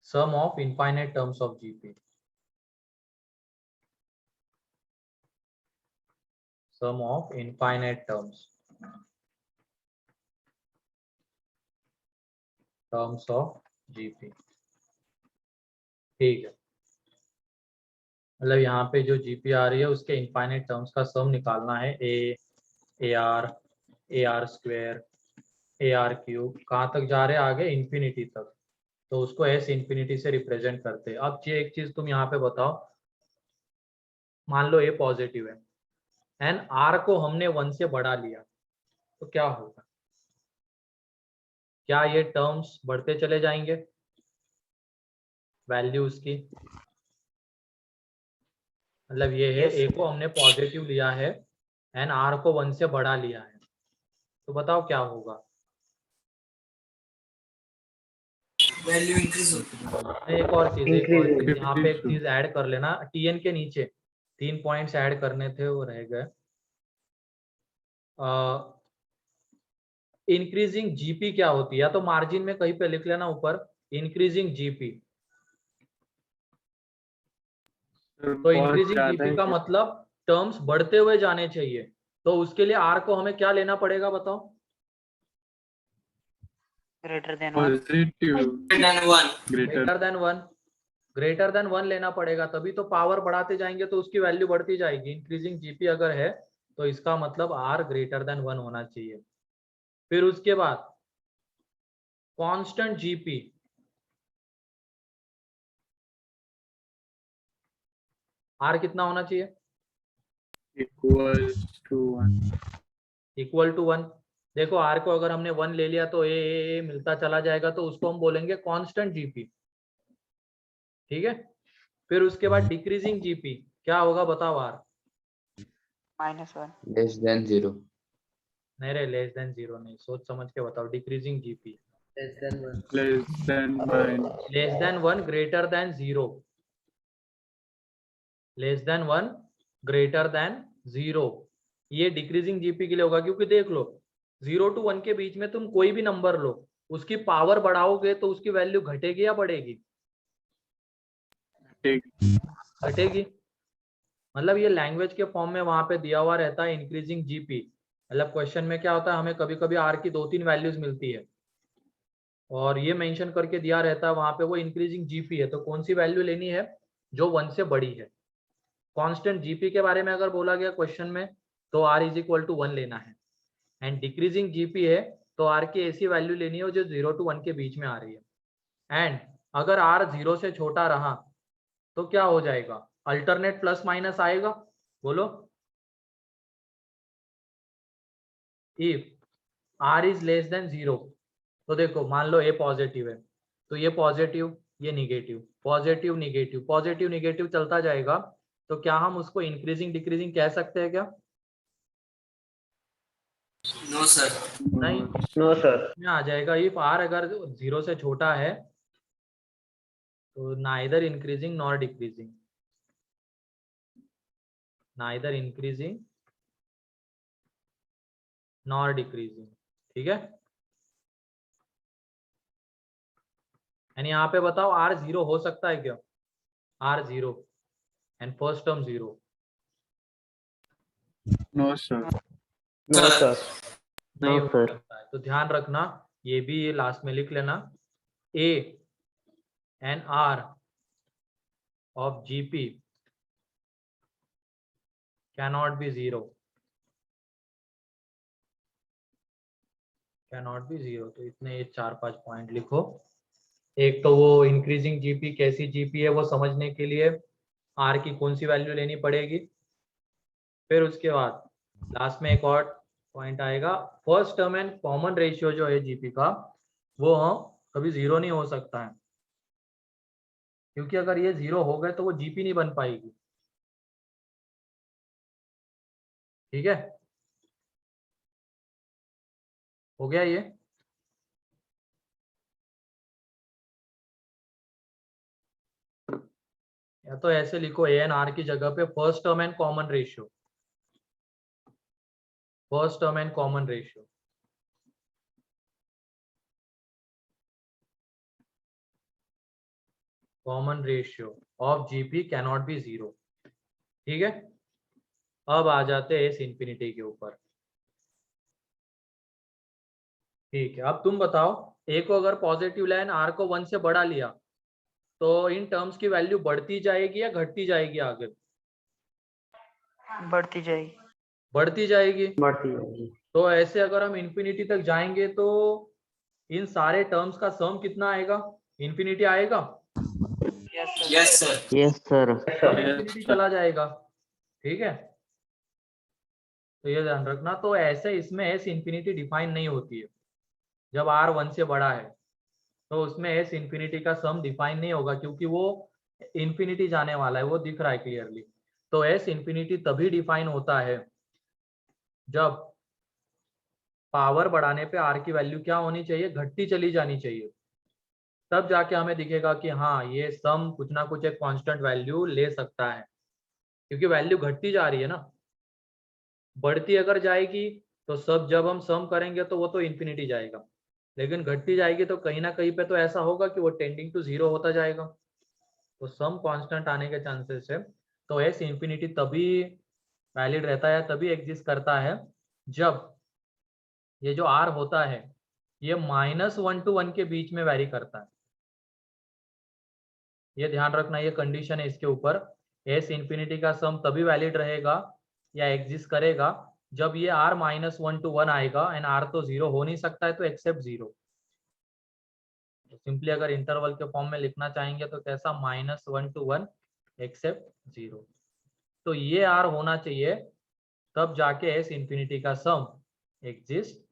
sum of infinite terms of GP, sum of infinite terms of GP. ठीक है, मतलब यहाँ पे जो जीपी आ रही है उसके इनफाइनाइट टर्म्स का सम निकालना है, A R square, A R cube, कहाँ तक जा रहे हैं आगे, इन्फिनिटी तक। तो उसको एस इन्फिनिटी से रिप्रेजेंट करते हैं। अब ये एक चीज तुम यहाँ पे बताओ, मान लो ए पॉजिटिव है एंड आर को हमने 1 से बढ़ा लिया, तो क्या होगा, क्या ये टर्म्स बढ़ते चले जाएंगे वैल्यूज की? मतलब ये है, ए को हमने पॉजिटिव लिया है एंड आर को 1 से बढ़ा लिया है, तो बताओ क्या होगा? वैल्यू इंक्रीज होती है। एक और चीज Increase यहाँ पे एक चीज ऐड कर लेना, टीएन के नीचे 3 पॉइंट्स ऐड करने थे, वो रह गए। इंक्रीजिंग जीपी क्या होती है, या तो मार्जिन में कहीं पे लिख लेना ऊपर, इंक्रीजिंग जीपी। तो बहुत इंक्रीजिंग ज्यादा जीपी का ही मतलब टर्म्स बढ़ते हुए जाने चाहिए, तो उसके लिए आर को हमें क्या लेना पड़ेगा बताओ? Greater than positive greater than one, greater than one लेना पड़ेगा, तभी तो पावर बढ़ाते जाएंगे तो उसकी वैल्यू बढ़ती जाएगी। इंक्रीजिंग जीपी अगर है तो इसका मतलब आर ग्रेटर देन वन होना चाहिए। फिर उसके बाद कांस्टेंट जीपी, आर कितना होना चाहिए, equals to 1. Equal to one. देखो आर को अगर हमने 1 ले लिया तो ए मिलता चला जाएगा, तो उसको हम बोलेंगे कांस्टेंट जीपी। ठीक है, फिर उसके बाद डिक्रीजिंग जीपी क्या होगा बताओ आर? -1। Less than 0। नहीं रे, लेस देन 0 नहीं, सोच समझ के बताओ। Decreasing GP Less than 1. Less than 1. Less than 1 greater than 0, less than 1 greater than 0। ये डिक्रीजिंग जीपी के लिए होगा, क्योंकि देख लो 0 to 1 के बीच में तुम कोई भी नंबर लो, उसकी पावर बढ़ाओगे तो उसकी वैल्यू घटेगी या बढ़ेगी? घटेगी। मतलब ये लैंग्वेज के फॉर्म में वहां पे दिया हुआ रहता है इंक्रीजिंग जीपी। मतलब क्वेश्चन में क्या होता है, हमें कभी कभी आर की 2-3 वैल्यूज मिलती है और ये मेंशन करके दिया रहता है वहां पे वो इंक्रीजिंग जीपी है, तो कौन सी वैल्यू लेनी है? जो 1 से बड़ी है। कांस्टेंट जीपी के बारे में अगर बोला गया क्वेश्चन में तो r इज इक्वल टू 1 लेना है, एंड डिक्रीजिंग जीपी है तो r की ऐसी वैल्यू लेनी है जो 0 to 1 के बीच में आ रही है। एंड अगर r 0 से छोटा रहा तो क्या हो जाएगा? अल्टरनेट प्लस माइनस आएगा, बोलो। If r is less than 0, तो देखो मान लो a पॉजिटिव है तो ये पॉजिटिव, ये negative, positive negative, positive negative चलता जाएगा, तो क्या हम उसको इंक्रीजिंग डिक्रीजिंग कह सकते हैं क्या? No, sir. नहीं, नो सर। में आ जाएगा इफ r अगर 0 से छोटा है तो neither increasing nor decreasing, neither increasing nor decreasing, ठीक है। यानी यहाँ पे बताओ r 0 हो सकता है क्या? r 0 and first term 0, No, sir. No sir. नहीं No, हो sir. सकता है। तो ध्यान रखना, ये भी लास्ट में लिख लेना, a and r of gp cannot be 0, cannot be 0। तो इतने ये 4-5 पॉइंट लिखो। एक तो वो इंक्रीजिंग जीपी कैसी जीपी है वो समझने के लिए आर की कौन सी वैल्यू लेनी पड़ेगी, फिर उसके बाद लास्ट में एक और पॉइंट आएगा, first term and common ratio जो है जीपी का वो कभी 0 नहीं हो सकता है, क्योंकि अगर ये 0 हो गए तो वो जीपी नहीं बन पाएगी, ठीक है। हो गया ये? या तो ऐसे लिखो ए एन आर की जगह पे first term and common ratio, first term and common ratio, common ratio of GP cannot be 0, ठीक है। अब आ जाते हैं इस इंफिनिटी के ऊपर, ठीक है। अब तुम बताओ, ए को अगर पॉजिटिव लाइन आर को 1 से बढ़ा लिया तो इन टर्म्स की वैल्यू बढ़ती जाएगी या घटती जाएगी? आगे बढ़ती जाएगी। बढ़ती जाएगी। बढ़ती जाएगी। तो ऐसे अगर हम इंफिनिटी तक जाएंगे तो इन सारे टर्म्स का सम कितना आएगा? इंफिनिटी आएगा? Yes, sir. Yes sir. Infinity चला जाएगा, ठीक है। तो ये ध्यान रखना। तो ऐसे इसमें एस इंफिनिटी डिफाइन नहीं होती है, जब आर 1 से बड़ा है तो उसमें एस इंफिनिटी का सम डिफाइन नहीं होगा, क्योंकि वो इंफिनिटी जाने वाला है, वो दिख रहा है क्लियरली। तो एस इंफिनिटी तभी डिफाइन होता है जब पावर बढ़ाने पे आर की वैल्यू क्या होनी चाहिए? घटती चली जानी चाहिए, तब जाके हमें दिखेगा कि हाँ ये सम कुछ ना कुछ एक कांस्टेंट वैल्यू ले सकता है, क्योंकि वैल्यू घटती जा रही है ना। बढ़ती अगर जाएगी तो सब जब हम सम करेंगे तो वो तो इंफिनिटी जाएगा, लेकिन घटती जाएगी तो कहीं ना कहीं पे तो ऐसा होगा कि वो टेंडिंग टू 0 होता जाएगा, तो सम कांस्टेंट आने के चांसेस है। तो एस इंफिनिटी तभी वैलिड रहता है, तभी एग्जिस्ट करता है जब ये जो आर होता है ये -1 to 1 के बीच में वैरी करता है। ये ध्यान रखना, ये कंडीशन है इसके ऊपर। एस इंफिनिटी का सम तभी वैलिड रहेगा या एग्जिस्ट करेगा जब ये r -1 to 1 आएगा, एंड r तो 0 हो नहीं सकता है, तो एक्सेप्ट 0। तो सिंपली अगर इंटरवल के फॉर्म में लिखना चाहेंगे तो कैसा? -1 to 1 एक्सेप्ट 0। तो ये r होना चाहिए तब जाके एस इंफिनिटी का सम एग्जिस्ट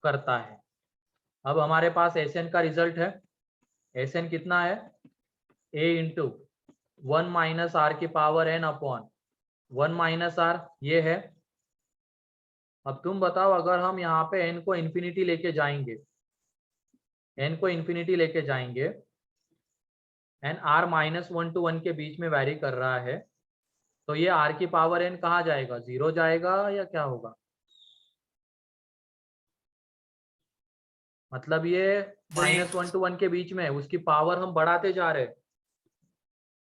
करता है। अब हमारे पास एस का रिजल्ट है, एस कितना है? a इंटू 1 माइनस आर की power n upon 1 minus R, ये है। अब तुम बताओ, अगर हम यहाँ पे n को इंफिनिटी लेके जाएंगे n को इन्फिनिटी लेके जाएंगे एंड r -1 to 1 के बीच में वैरी कर रहा है, तो ये r की पावर n कहाँ जाएगा, 0 जाएगा या क्या होगा? मतलब ये -1 to 1 के बीच में है, उसकी पावर हम बढ़ाते जा रहे हैं,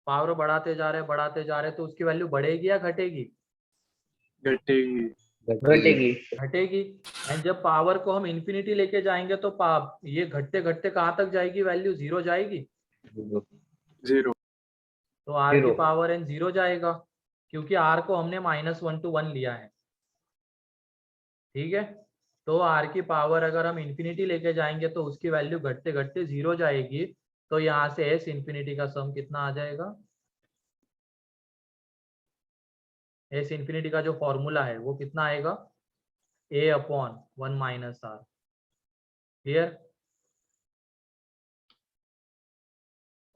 पावर बढ़ाते जा रहे हैं, तो उसकी वैल्यू बढ़ेगी या घटेगी? घटेगी। घटेगी। एंड जब पावर को हम इन्फिनिटी लेके जाएंगे तो ये घटते घटते कहाँ तक जाएगी, वैल्यू 0 जाएगी। 0। तो r की पावर n 0 जाएगा, क्योंकि r को हमने -1 to 1 लिया है। ठीक है, तो r की पावर अगर हम इन्फिनिटी लेके जाएंगे तो उसकी वैल्यू घटते घटते 0 जाएगी। तो यहाँ से s इन्फिनिटी का सम कितना आ जाएगा, s इन्फिनिटी का जो फॉर्मूला है वो कितना आएगा, a/1 - r। क्लियर?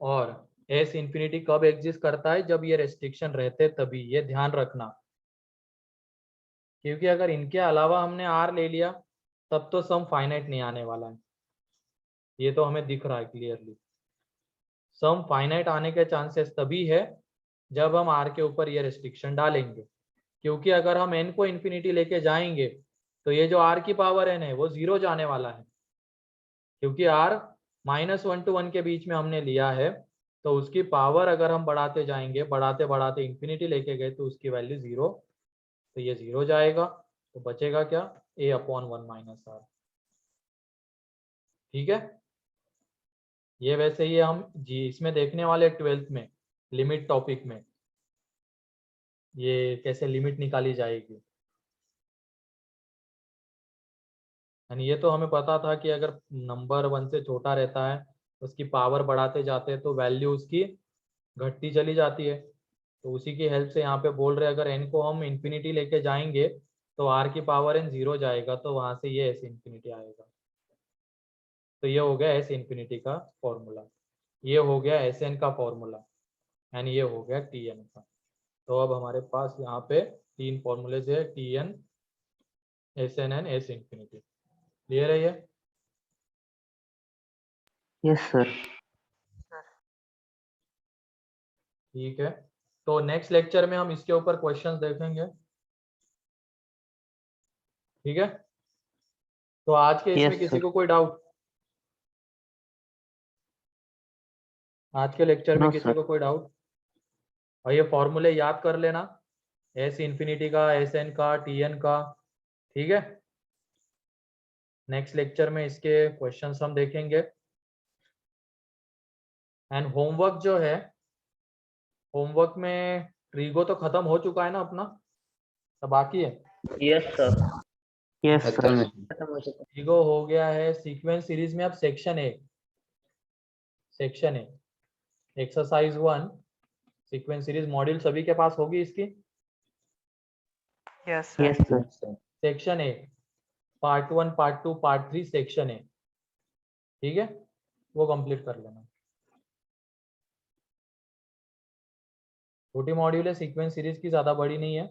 और s इन्फिनिटी कब एग्जिस्ट करता है, जब ये रेस्ट्रिक्शन रहते तभी, ये ध्यान रखना, क्योंकि अगर इनके अलावा हमने r ले लिया तब तो सम फाइनाइट नहीं आने वाला है, ये तो हमें दिख रहा है क्लियरली। सम फाइनाइट आने के चांसेस तभी है जब हम r के ऊपर ये रेस्ट्रिक्शन डालेंगे, क्योंकि अगर हम n को इन्फिनिटी लेके जाएंगे तो ये जो r की पावर n है वो 0 जाने वाला है, क्योंकि r -1 to 1 के बीच में हमने लिया है, तो उसकी पावर अगर हम बढ़ाते जाएंगे, बढ़ाते बढ़ाते इन्फिनिटी लेके गए तो उसकी वैल्यू 0, तो ये 0 जाएगा, तो बचेगा क्या, a/1 - r। ठीक है, ये वैसे ही हम जी इसमें देखने वाले 12th में लिमिट टॉपिक में, ये कैसे लिमिट निकाली जाएगी। यानी ये तो हमें पता था कि अगर नंबर 1 से छोटा रहता है उसकी पावर बढ़ाते जाते हैं तो वैल्यू उसकी घटती चली जाती है, तो उसी की हेल्प से यहाँ पे बोल रहे हैं अगर n को हम इन्फिनिटी लेके जाएंगे तो r की पावर n 0 जाएगा, तो वहां से ये s इन्फिनिटी आएगा। तो ये हो गया s इन्फिनिटी का फॉर्मूला, ये हो गया Sn का फॉर्मूला, एंड ये हो गया Tn का। तो अब हमारे पास यहाँ पे 3 फॉर्मूले है, Tn, Sn and s infinity. Clear है ये? Yes sir. ठीक है, तो नेक्स्ट लेक्चर में हम इसके ऊपर क्वेश्चंस देखेंगे। ठीक है, तो आज के इसमें Yes, किसी sir. को कोई डाउट, आज के लेक्चर में No, किसी sir. को कोई डाउट? और ये फॉर्मूले याद कर लेना, s इन्फिनिटी का, Sn का, Tn का। ठीक है, नेक्स्ट लेक्चर में इसके क्वेश्चंस हम देखेंगे। एंड होमवर्क जो है, होमवर्क में ट्रीगो तो खत्म हो चुका है ना अपना, तो बाकी है Yes, sir. ट्रीगो हो गया है। सीक्वेंस सीरीज में अब section A exercise 1 sequence series module सभी के पास होगी इसकी। Yes, sir. Section A part 1, part 2, part 3 section A. ठीक है, वो कंप्लीट कर लेना। छोटी मॉड्यूल है, सीक्वेंस सीरीज की, ज्यादा बड़ी नहीं है।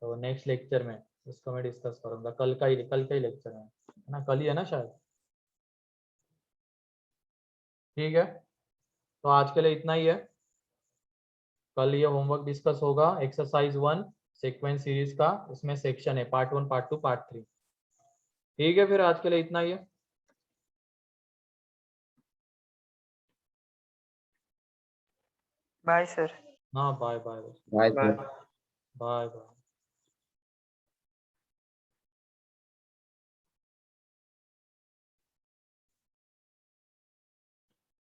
तो नेक्स्ट लेक्चर में इसको मैं डिस्कस करूंगा, कल का ही लेक्चर है ना, कल ही है ना शायद। ठीक है, तो आज के लिए इतना ही है, कल ये होमवर्क डिस्कस होगा एक्सरसाइज 1 सीक्वेंस सीरीज का, उसमें सेक्शन है पार्ट 1, पार्ट 2, पार्ट 3। ठीक है, फिर आज के लिए इतना ही है। Bye, sir. हाँ, bye bye Bye, sir. Bye bye.